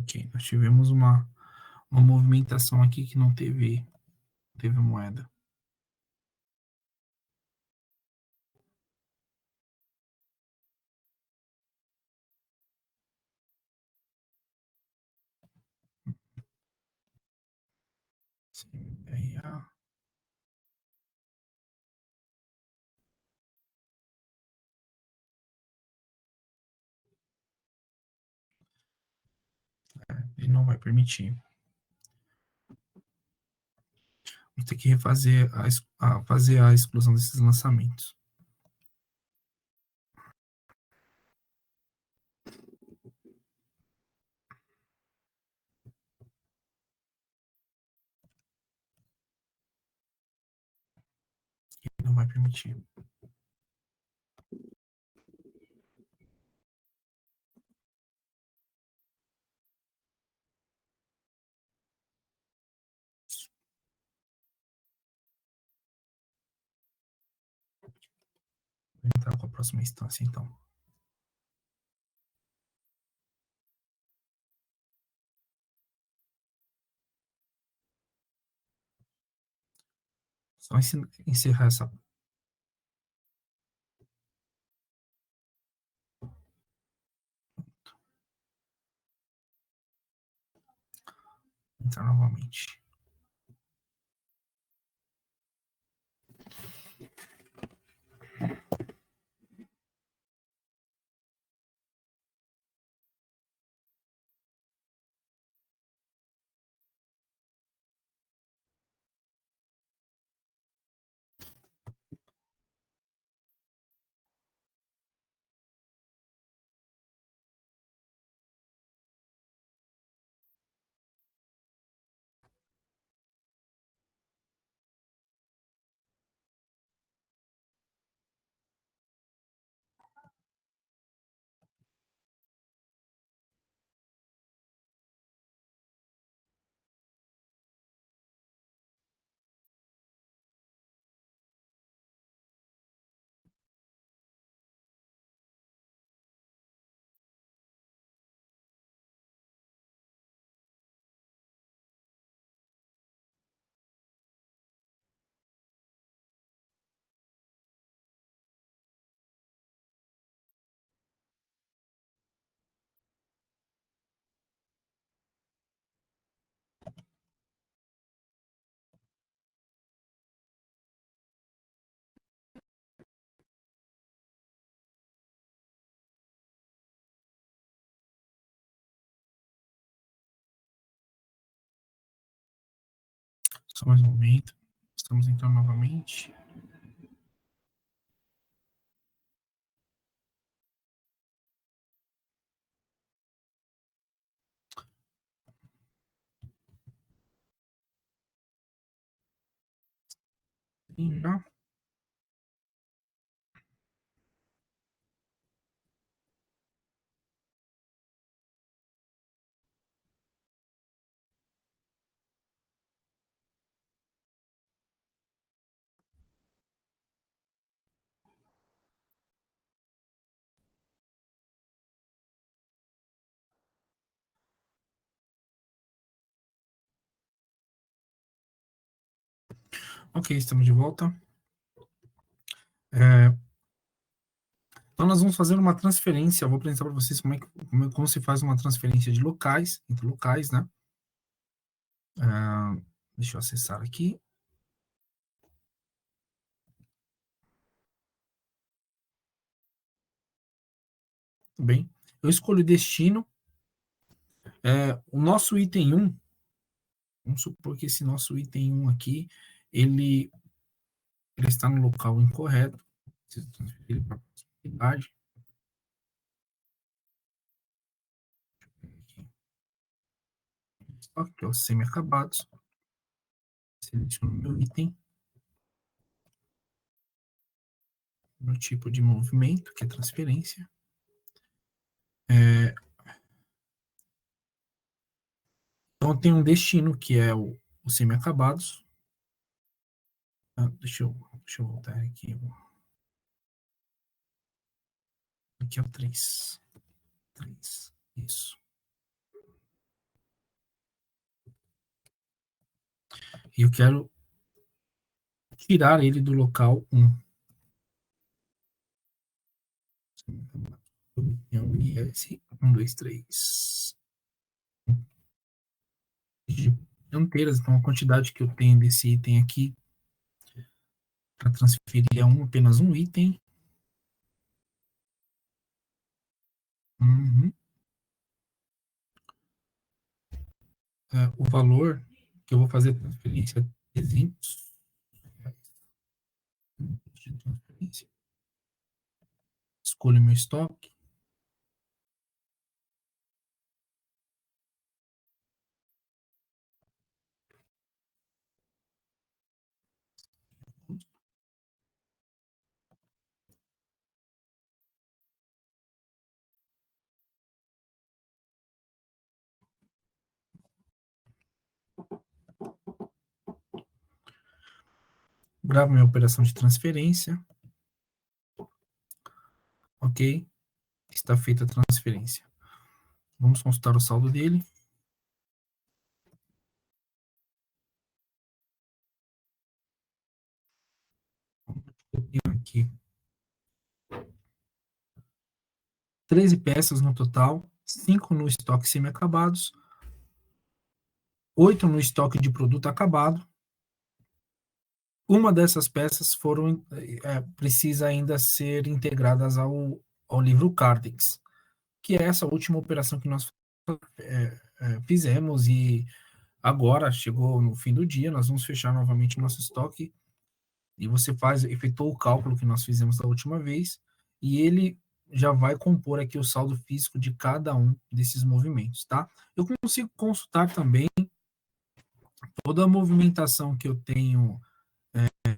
Ok, nós tivemos uma movimentação aqui que não teve moeda. CMBRA. Ele não vai permitir. Vamos ter que refazer fazer a exclusão desses lançamentos. Ele não vai permitir. Vou entrar com a próxima instância, então. Só encerrar essa. Entrar novamente. Só mais um momento. Estamos entrando novamente. Sim, já. Ok, estamos de volta. Então, nós vamos fazer uma transferência. Eu vou apresentar para vocês como se faz uma transferência de locais, entre locais, né? Deixa eu acessar aqui. Tudo bem. Eu escolho destino. O nosso item 1, vamos supor que esse nosso item 1 aqui, ele está no local incorreto. Preciso transferir para a possibilidade. Aqui, ó, semi-acabados. Seleciono meu item. No tipo de movimento, que é transferência. Então, tem um destino, que é o semi-acabados. Deixa eu voltar aqui. Aqui é o 3. 3. Isso. E eu quero tirar ele do local 1. IS 1, 2, 3. Dianteiras, então a quantidade que eu tenho desse item aqui para transferir apenas um item. Uhum. O valor que eu vou fazer a transferência é 300 reais de transferência. Escolho meu estoque. Gravo minha operação de transferência. Ok. Está feita a transferência. Vamos consultar o saldo dele. Eu tenho aqui 13 peças no total, 5 no estoque semi-acabados, 8 no estoque de produto acabado. Uma dessas peças precisa ainda ser integradas ao livro Cardex, que é essa última operação que nós fizemos, e agora chegou no fim do dia, nós vamos fechar novamente o nosso estoque, e você efetuou o cálculo que nós fizemos da última vez, e ele já vai compor aqui o saldo físico de cada um desses movimentos, tá? Eu consigo consultar também toda a movimentação que eu tenho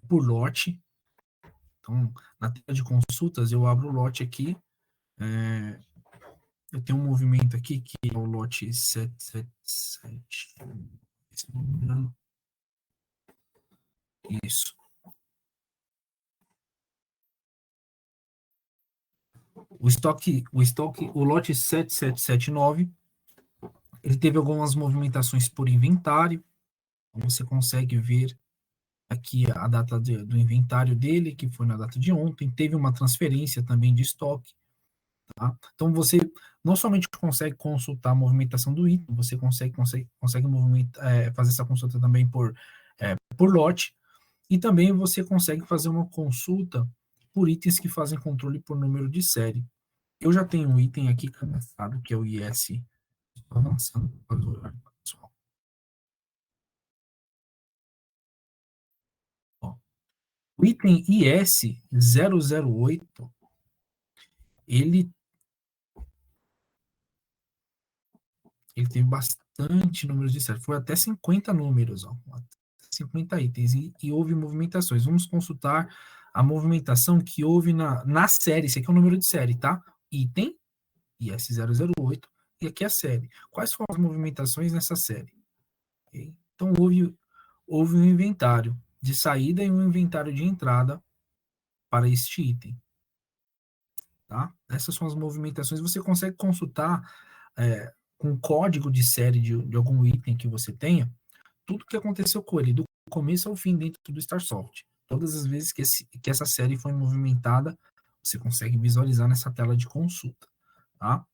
por lote. Então, na tela de consultas, eu abro o lote aqui. Eu tenho um movimento aqui que é o lote 777. Se não me engano. Isso. O lote 7779, ele teve algumas movimentações por inventário. Você consegue ver aqui a data do inventário dele, que foi na data de ontem. Teve uma transferência também de estoque. Tá? Então, você não somente consegue consultar a movimentação do item, você consegue fazer essa consulta também por lote, e também você consegue fazer uma consulta por itens que fazem controle por número de série. Eu já tenho um item aqui cadastrado, que é o IS. Estou avançando para o horário, pessoal. Ó, o item IS 008, ele teve bastante números de série. Foi até 50 números, ó, 50 itens, e houve movimentações. Vamos consultar a movimentação que houve na série. Esse aqui é o número de série, tá? Item, IS008, e aqui é a série. Quais foram as movimentações nessa série? Okay? Então, houve um inventário de saída e um inventário de entrada para este item. Tá? Essas são as movimentações. Você consegue consultar com o código de série de algum item que você tenha, tudo que aconteceu com ele, do começo ao fim dentro do StarSoft. Todas as vezes que essa série foi movimentada, você consegue visualizar nessa tela de consulta. Tá?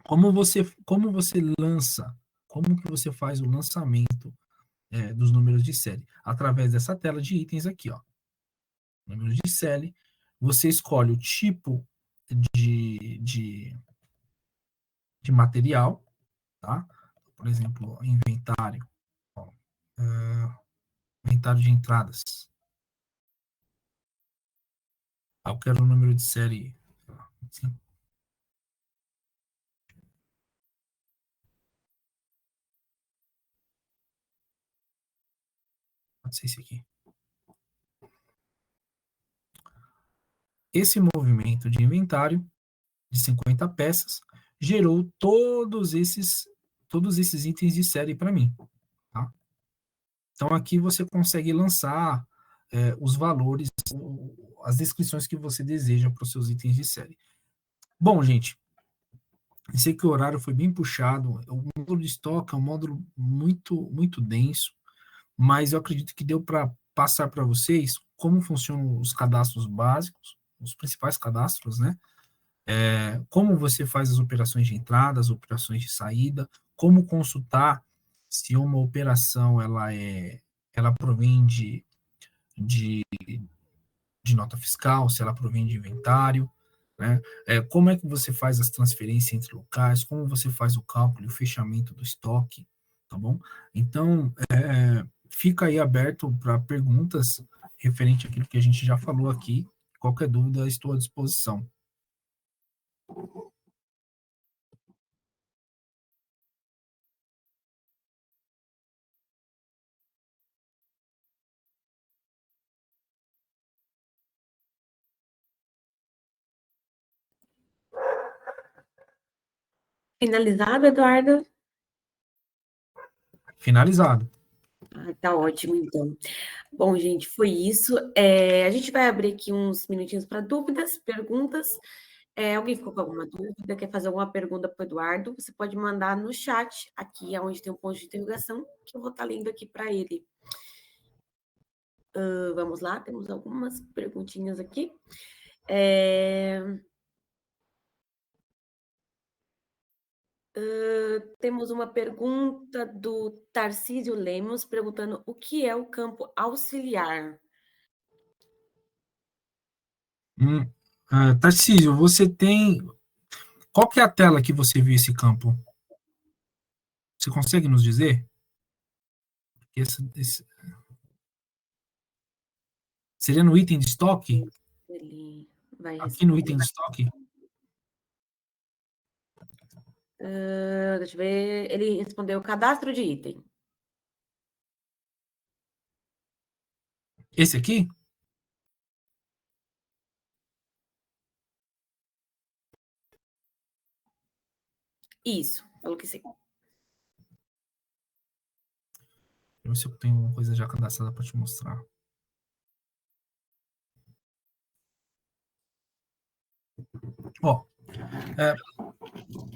Como você lança, como que você faz o lançamento dos números de série? Através dessa tela de itens aqui, ó. Números de série, você escolhe o tipo de material, tá? Por exemplo, inventário, ó, inventário de entradas. Eu quero o número de série. Assim. Pode ser esse aqui. Esse movimento de inventário de 50 peças gerou todos esses itens de série para mim. Tá? Então, aqui você consegue lançar os valores, as descrições que você deseja para os seus itens de série. Bom, gente, eu sei que o horário foi bem puxado. O módulo de estoque é um módulo muito, muito denso. mas eu acredito que deu para passar para vocês como funcionam os cadastros básicos, os principais cadastros, né? Como você faz as operações de entrada, as operações de saída, como consultar se uma operação ela provém de, de nota fiscal, se ela provém de inventário, né? Como é que você faz as transferências entre locais, como você faz o cálculo e o fechamento do estoque, tá bom? Então, fica aí aberto para perguntas referente àquilo que a gente já falou aqui. Qualquer dúvida, estou à disposição. Finalizado, Eduardo? Finalizado. Tá ótimo, então. Bom, gente, foi isso. A gente vai abrir aqui uns minutinhos para dúvidas, perguntas. Alguém ficou com alguma dúvida? Quer fazer alguma pergunta para o Eduardo? Você pode mandar no chat, aqui onde tem um ponto de interrogação, que eu vou estar lendo aqui para ele. Vamos lá, temos algumas perguntinhas aqui. Temos uma pergunta do Tarcísio Lemos, perguntando o que é o campo auxiliar. Tarcísio, você tem... Qual que é a tela que você viu esse campo? Você consegue nos dizer? Seria no item de estoque? Ele vai Aqui no responder. item de estoque? Deixa eu ver. Ele respondeu cadastro de item. Esse aqui? Isso, falou que sim. Deixa eu ver se eu tenho uma coisa já cadastrada para te mostrar. Ó,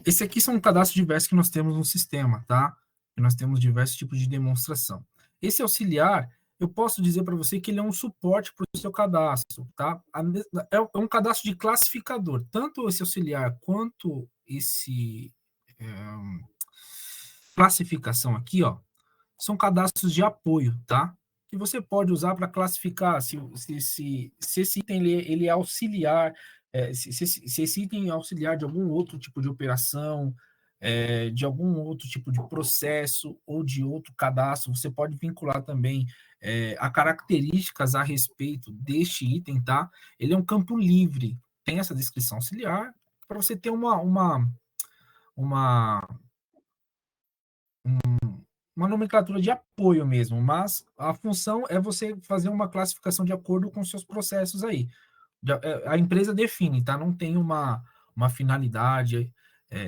esse aqui são cadastros diversos que nós temos no sistema, tá? E nós temos diversos tipos de demonstração. Esse auxiliar, eu posso dizer para você que ele é um suporte para o seu cadastro, tá? É um cadastro de classificador. Tanto esse auxiliar quanto esse classificação aqui, ó, são cadastros de apoio, tá? Que você pode usar para classificar se esse item ele é auxiliar, se esse item é auxiliar de algum outro tipo de operação, de algum outro tipo de processo ou de outro cadastro. Você pode vincular também a características a respeito deste item, tá? Ele é um campo livre, tem essa descrição auxiliar para você ter uma nomenclatura de apoio mesmo, mas a função é você fazer uma classificação de acordo com seus processos aí. A empresa define, tá? Não tem uma finalidade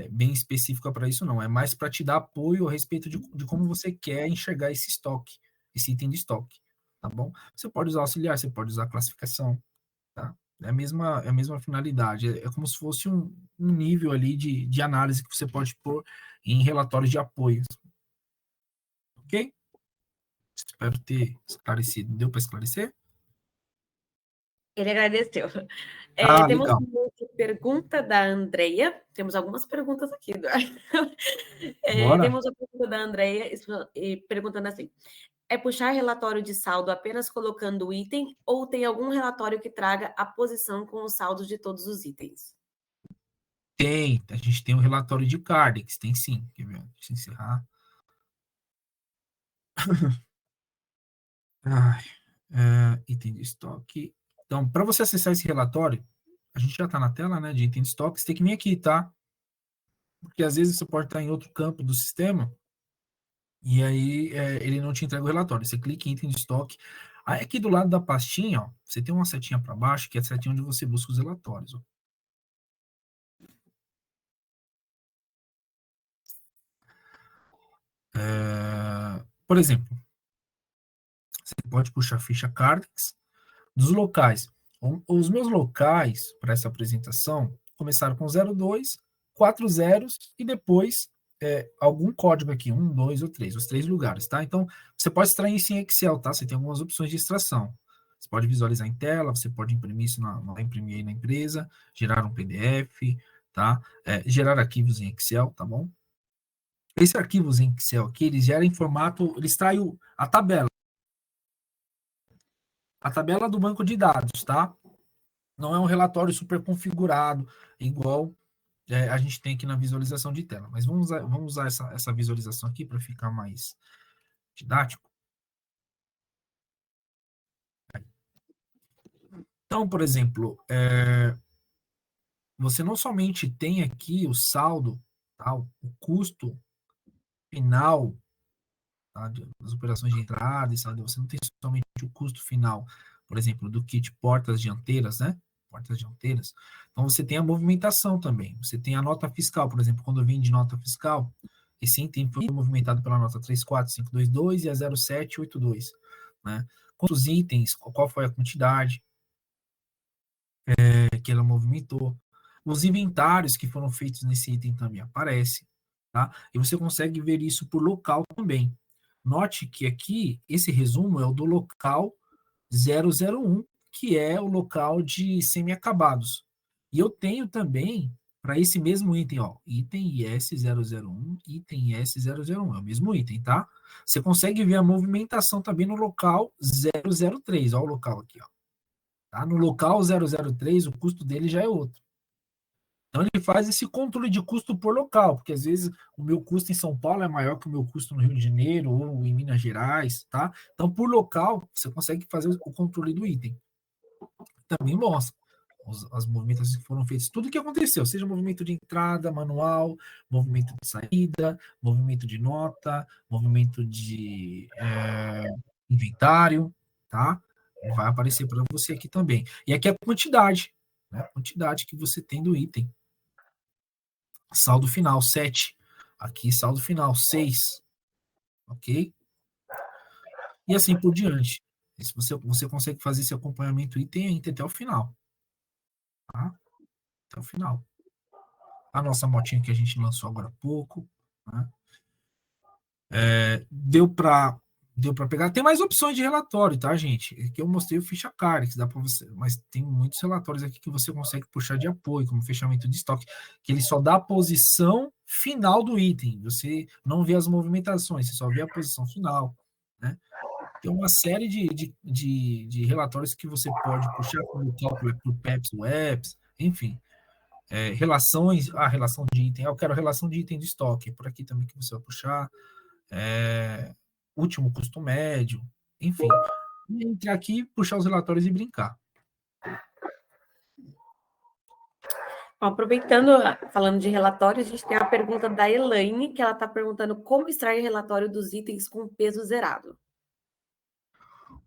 bem específica para isso, não. É mais para te dar apoio a respeito de como você quer enxergar esse estoque, esse item de estoque, tá bom? Você pode usar auxiliar, você pode usar classificação, tá? É a mesma finalidade. É como se fosse um nível ali de análise que você pode pôr em relatórios de apoio, ok? Espero ter esclarecido. Deu para esclarecer? Ele agradeceu. Temos Legal. uma outra pergunta da Andreia. Temos algumas perguntas aqui, Eduardo. Bora. Temos a pergunta da Andreia perguntando assim: é puxar relatório de saldo apenas colocando o item ou tem algum relatório que traga a posição com os saldos de todos os itens? Tem. A gente tem um relatório de Cardex. Tem sim. Quer ver? Deixa eu encerrar. Ai, item de estoque. Então, para você acessar esse relatório, a gente já está na tela, né, de item de estoque. Você tem que vir aqui, tá? Porque às vezes você pode estar em outro campo do sistema e aí ele não te entrega o relatório. Você clica em item de estoque. Aí aqui do lado da pastinha, ó, você tem uma setinha para baixo, que é a setinha onde você busca os relatórios. Ó. Por exemplo, você pode puxar a ficha Cardex dos locais. Os meus locais para essa apresentação começaram com 02, 4 zeros e depois algum código aqui, 1, 2 ou 3, os 3 lugares, tá? Então, você pode extrair isso em Excel, tá? Você tem algumas opções de extração. Você pode visualizar em tela, você pode imprimir isso imprimir aí na empresa, gerar um PDF, tá? Gerar arquivos em Excel, tá bom? Esse arquivos em Excel aqui, ele gera em formato, ele extrai a tabela do banco de dados, tá? Não é um relatório super configurado, igual a gente tem aqui na visualização de tela. Mas vamos usar essa visualização aqui para ficar mais didático. Então, por exemplo, você não somente tem aqui o saldo, tá, o custo final, tá, das operações de entrada e saída, você não tem somente o custo final, por exemplo, do kit portas dianteiras, né? Portas dianteiras. Então, você tem a movimentação também. Você tem a nota fiscal, por exemplo, quando vem de nota fiscal, esse item foi movimentado pela nota 34522 e a 0782, né? Quantos itens, qual foi a quantidade que ela movimentou. Os inventários que foram feitos nesse item também aparecem, tá? E você consegue ver isso por local também. Note que aqui, esse resumo é o do local 001, que é o local de semi-acabados. E eu tenho também, para esse mesmo item, ó, item IS001, item IS001, é o mesmo item, tá? Você consegue ver a movimentação também no local 003, ó o local aqui, ó. Tá? No local 003, o custo dele já é outro. Então, ele faz esse controle de custo por local, porque às vezes o meu custo em São Paulo é maior que o meu custo no Rio de Janeiro ou em Minas Gerais, tá? Então, por local, você consegue fazer o controle do item. Também mostra as movimentações que foram feitas, tudo o que aconteceu, seja movimento de entrada, manual, movimento de saída, movimento de nota, movimento de inventário, tá? Vai aparecer para você aqui também. E aqui é a quantidade, né? A quantidade que você tem do item. Saldo final, 7. Aqui, saldo final, 6. Ok? E assim por diante. Se você consegue fazer esse acompanhamento item a item até o final. Tá? Até o final. A nossa motinha que a gente lançou agora há pouco. Né? Deu para pegar. Tem mais opções de relatório, tá, gente? Aqui eu mostrei o ficha card, que dá para você, mas tem muitos relatórios aqui que você consegue puxar de apoio, como fechamento de estoque, que ele só dá a posição final do item. Você não vê as movimentações, você só vê a posição final, né? Tem uma série de relatórios que você pode puxar, como o cálculo por PEPs, WEPs, enfim. Relações, relação de item. Eu quero relação de item de estoque. Por aqui também que você vai puxar. Último custo médio, enfim. E entrar aqui, puxar os relatórios e brincar. Aproveitando, falando de relatório, a gente tem a pergunta da Elaine, que ela está perguntando como extrair relatório dos itens com peso zerado.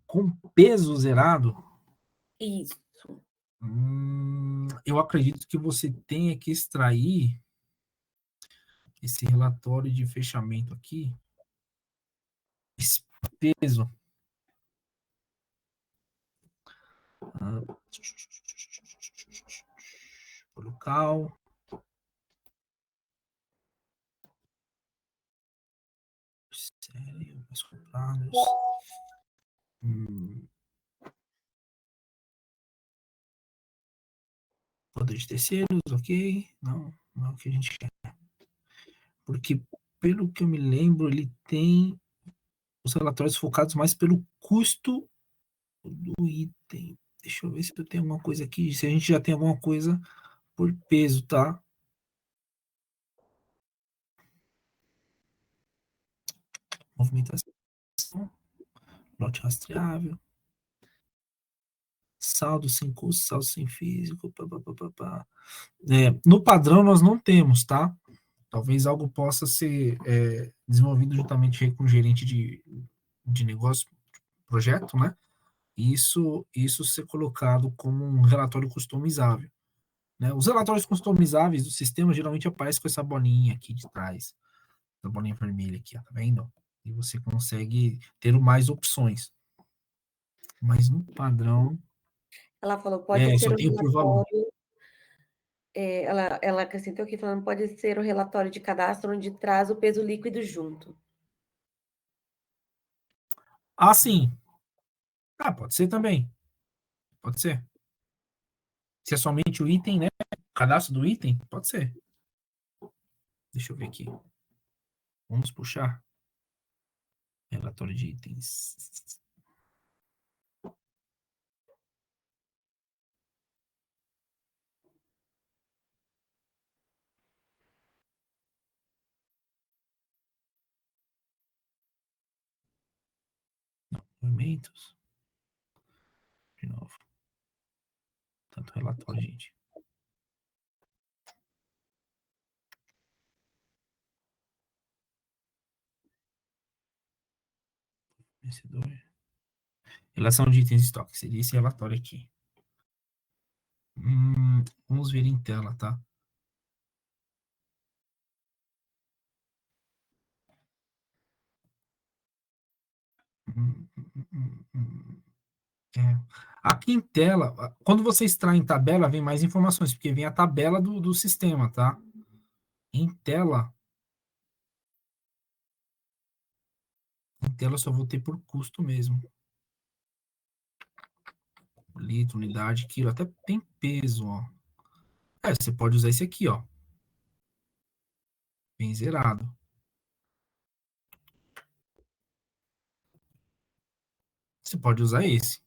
Com peso zerado? Isso. Eu acredito que você tenha que extrair esse relatório de fechamento aqui. Esse peso. Local. Sério, mais comprados. Poder de terceiros, ok. Não é o que a gente quer. Porque, pelo que eu me lembro, ele tem os relatórios focados mais pelo custo do item. Deixa eu ver se eu tenho alguma coisa aqui. Se a gente já tem alguma coisa por peso, tá? Movimentação, lote rastreável, saldo sem custo, saldo sem físico, no padrão nós não temos, tá? Talvez algo possa ser desenvolvido juntamente com o gerente de negócio, projeto, né? Isso ser colocado como um relatório customizável. Né? Os relatórios customizáveis do sistema geralmente aparecem com essa bolinha aqui de trás, essa bolinha vermelha aqui, ó, tá vendo? E você consegue ter mais opções. Mas no padrão... Ela falou, pode ser só um tem por valor. relatório ela acrescentou aqui falando, pode ser o relatório de cadastro onde traz o peso líquido junto. Ah, sim. Ah, pode ser também. Pode ser. Se é somente o item, né? O cadastro do item, pode ser. Deixa eu ver aqui. Vamos puxar. Relatório de itens. Não, movimentos. De novo. Tanto relatório, gente. Vencedor. Relação de itens de estoque. Seria esse relatório aqui. Vamos ver em tela, tá? É. Aqui em tela, quando você extrai em tabela, vem mais informações, porque vem a tabela do sistema, tá? Em tela eu só vou ter por custo mesmo. Litro, unidade, quilo, até tem peso, ó. Você pode usar esse aqui, ó. Bem zerado. Você pode usar esse.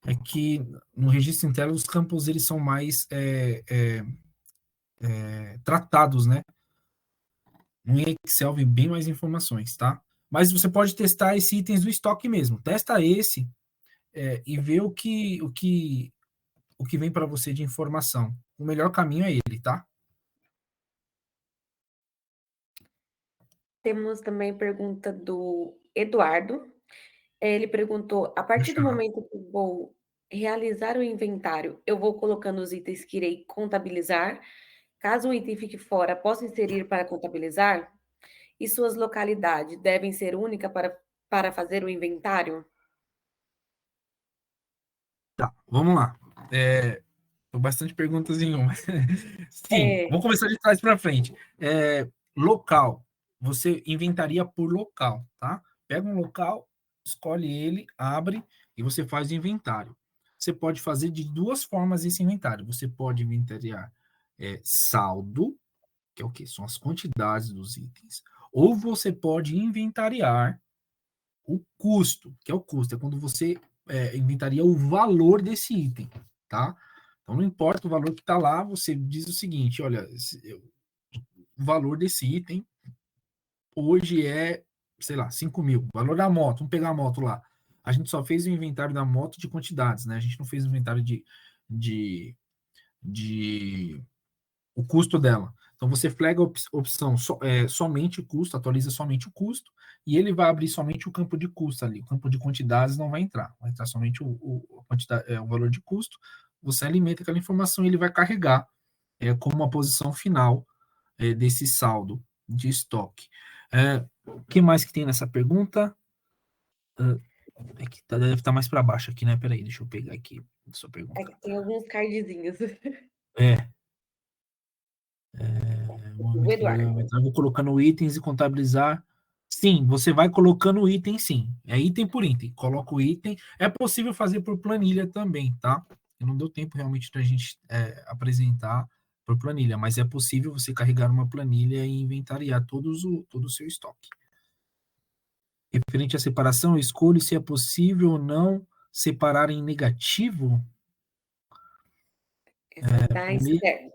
É que no registro interno os campos eles são mais tratados, né? No Excel vem bem mais informações, tá? Mas você pode testar esses itens do estoque mesmo. Testa esse e vê o que vem para você de informação. O melhor caminho é ele, tá? Temos também pergunta do Eduardo. Ele perguntou: a partir do Puxa. momento que vou realizar o inventário, eu vou colocando os itens que irei contabilizar. Caso um item fique fora, posso inserir para contabilizar? E suas localidades devem ser únicas para fazer o inventário? Tá, vamos lá. Bastante perguntas em uma. Sim, É, vamos começar de trás para frente. Local. Você inventaria por local, tá? Pega um local, escolhe ele, abre e você faz o inventário. Você pode fazer de duas formas esse inventário. Você pode inventariar saldo, que é o quê? São as quantidades dos itens. Ou você pode inventariar o custo, que é o custo, é quando você inventaria o valor desse item, tá? Então, não importa o valor que está lá, você diz o seguinte, olha, o valor desse item hoje é, sei lá, 5.000. O valor da moto, vamos pegar a moto lá. A gente só fez o inventário da moto de quantidades, né? A gente não fez o inventário de, de o custo dela. Então, você flaga a opção somente o custo, atualiza somente o custo, e ele vai abrir somente o campo de custo ali. O campo de quantidades não vai entrar. Vai entrar somente o valor de custo. Você alimenta aquela informação e ele vai carregar como uma posição final desse saldo de estoque. O que mais que tem nessa pergunta? É que deve estar mais para baixo aqui, né? Peraí, deixa eu pegar aqui a sua pergunta. tem alguns cardzinhos. É, O Eduardo. eu vou colocando itens e contabilizar. Sim, você vai colocando item, sim. É item por item. Coloca o item. É possível fazer por planilha também, tá? Não deu tempo realmente da gente apresentar por planilha, mas é possível você carregar uma planilha e inventariar todo o seu estoque. Referente à separação, eu escolho se é possível ou não separar em negativo. Essa é da Me- Esther.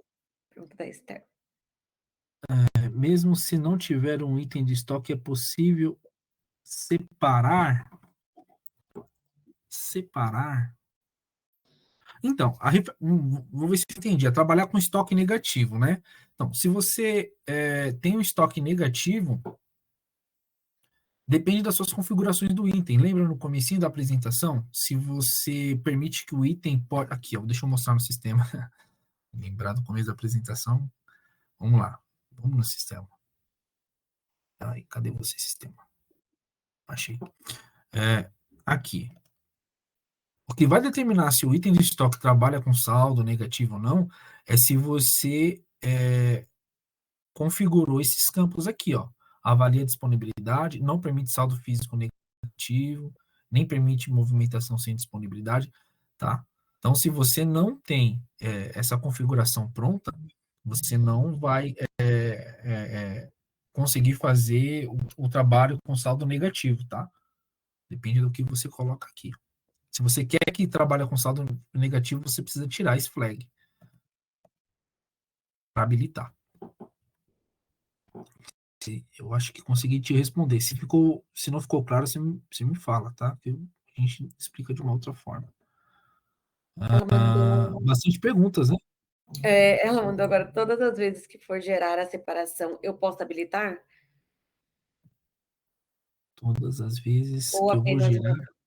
Pergunta da Esther. Mesmo se não tiver um item de estoque, é possível separar. Separar. Então, vou ver se eu entendi. É trabalhar com estoque negativo, né? Então, se você tem um estoque negativo, depende das suas configurações do item. Lembra no comecinho da apresentação? Se você permite que o item pode... Aqui, ó, deixa eu mostrar no sistema. Lembrar do começo da apresentação. Vamos lá. Vamos no sistema. Ai, cadê você, sistema? Achei. Aqui. O que vai determinar se o item de estoque trabalha com saldo negativo ou não é se você configurou esses campos aqui, ó. Avalia a disponibilidade, não permite saldo físico negativo, nem permite movimentação sem disponibilidade, tá? Então, se você não tem essa configuração pronta, você não vai conseguir fazer o trabalho com saldo negativo, tá? Depende do que você coloca aqui. Se você quer que trabalhe com saldo negativo, você precisa tirar esse flag para habilitar. Eu acho que consegui te responder. Se não ficou claro, você me fala, tá? Que a gente explica de uma outra forma. Ela mandou, Bastante perguntas, né? ela mandou agora, todas as vezes que for gerar a separação, eu posso habilitar? Todas as vezes Ou que eu vou apenas uma?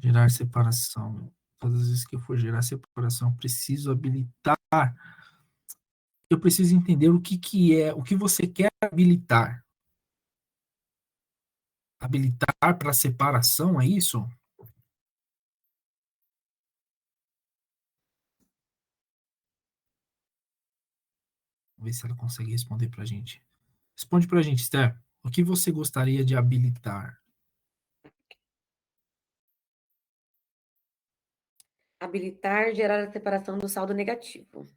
gerar separação. Todas as vezes que eu for gerar separação, preciso habilitar. Eu preciso entender o que é, o que você quer habilitar. Habilitar para separação, é isso? Vamos ver se ela consegue responder para a gente. Responde para a gente, Esther. O que você gostaria de habilitar? Habilitar, gerar a separação do saldo negativo.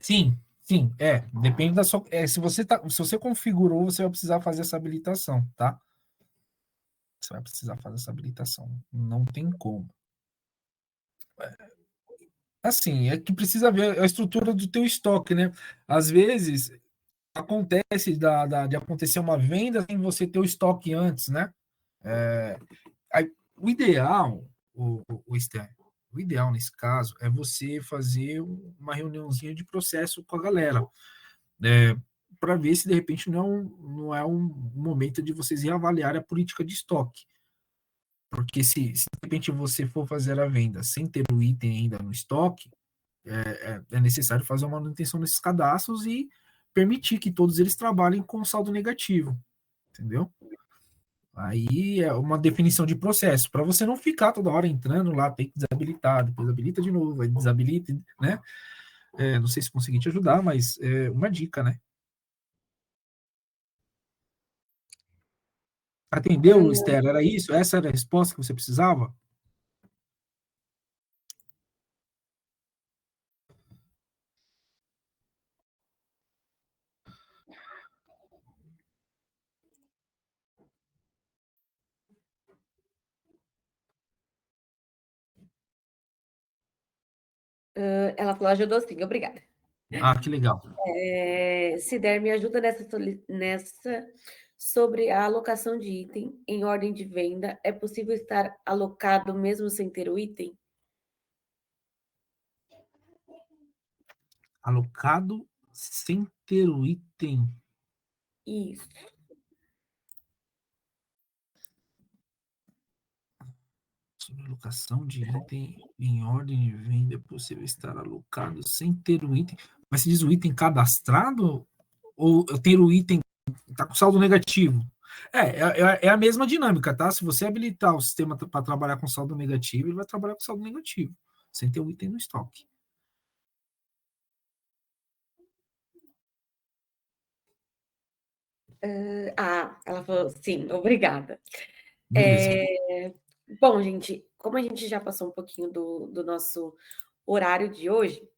Sim, sim, depende da sua. Se você configurou, você vai precisar fazer essa habilitação, tá? Você vai precisar fazer essa habilitação. Não tem como. Assim, é que precisa ver a estrutura do teu estoque, né? Às vezes acontece de acontecer uma venda sem você ter o estoque antes, né? O ideal, Esther, o ideal nesse caso é você fazer uma reuniãozinha de processo com a galera, para ver se de repente não é um momento de vocês reavaliarem a política de estoque. Porque se de repente você for fazer a venda sem ter o item ainda no estoque, é necessário fazer uma manutenção nesses cadastros e permitir que todos eles trabalhem com saldo negativo, entendeu? Aí é uma definição de processo, para você não ficar toda hora entrando lá, tem que desabilitar, depois habilita de novo, aí desabilita, né? Não sei se consegui te ajudar, mas é uma dica, né? Atendeu, Esther? Era isso? Essa era a resposta que você precisava? Ela falou, ajudou sim, obrigada. Ah, que legal. Se der, me ajuda nessa sobre a alocação de item em ordem de venda. É possível estar alocado mesmo sem ter o item? Alocado sem ter o item. Isso. Sobre alocação de item em ordem de venda, é possível estar alocado sem ter o item. Mas se diz o item cadastrado ou ter o item está com saldo negativo? É a mesma dinâmica, tá? Se você habilitar o sistema para trabalhar com saldo negativo, ele vai trabalhar com saldo negativo, sem ter o item no estoque. Ela falou sim, obrigada. Beleza. Bom, gente, como a gente já passou um pouquinho do nosso horário de hoje,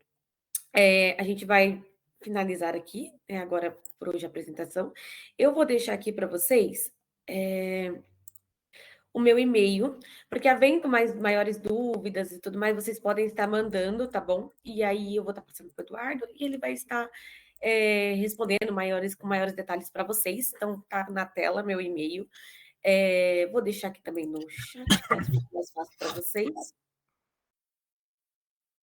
a gente vai finalizar aqui, né, agora por hoje a apresentação. Eu vou deixar aqui para vocês o meu e-mail, porque havendo maiores dúvidas e tudo mais, vocês podem estar mandando, tá bom? E aí eu vou estar passando para o Eduardo e ele vai estar respondendo com maiores detalhes para vocês. Então, tá na tela meu e-mail. Vou deixar aqui também no chat, caso fique mais fácil para vocês.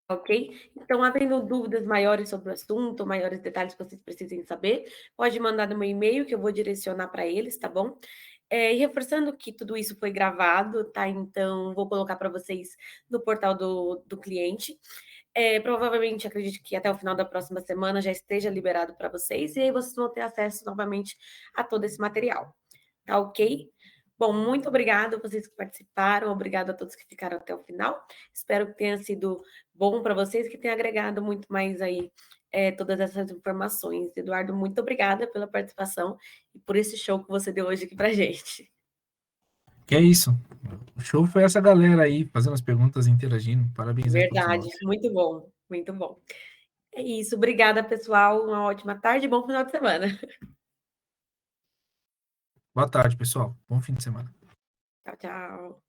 Ok? Então, havendo dúvidas maiores sobre o assunto, maiores detalhes que vocês precisem saber, pode mandar no meu e-mail que eu vou direcionar para eles, tá bom? E reforçando que tudo isso foi gravado, tá? Então, vou colocar para vocês no portal do cliente. Provavelmente, acredito que até o final da próxima semana já esteja liberado para vocês, e aí vocês vão ter acesso novamente a todo esse material. Tá ok? Bom, muito obrigada a vocês que participaram, obrigado a todos que ficaram até o final. Espero que tenha sido bom para vocês, que tenha agregado muito mais aí todas essas informações. Eduardo, muito obrigada pela participação e por esse show que você deu hoje aqui para gente. Que é isso. O show foi essa galera aí, fazendo as perguntas, interagindo. Parabéns aí a todos Verdade, nós. muito bom, muito bom. É isso, obrigada, pessoal. Uma ótima tarde e bom final de semana. Boa tarde, pessoal. Bom fim de semana. Tchau, tchau.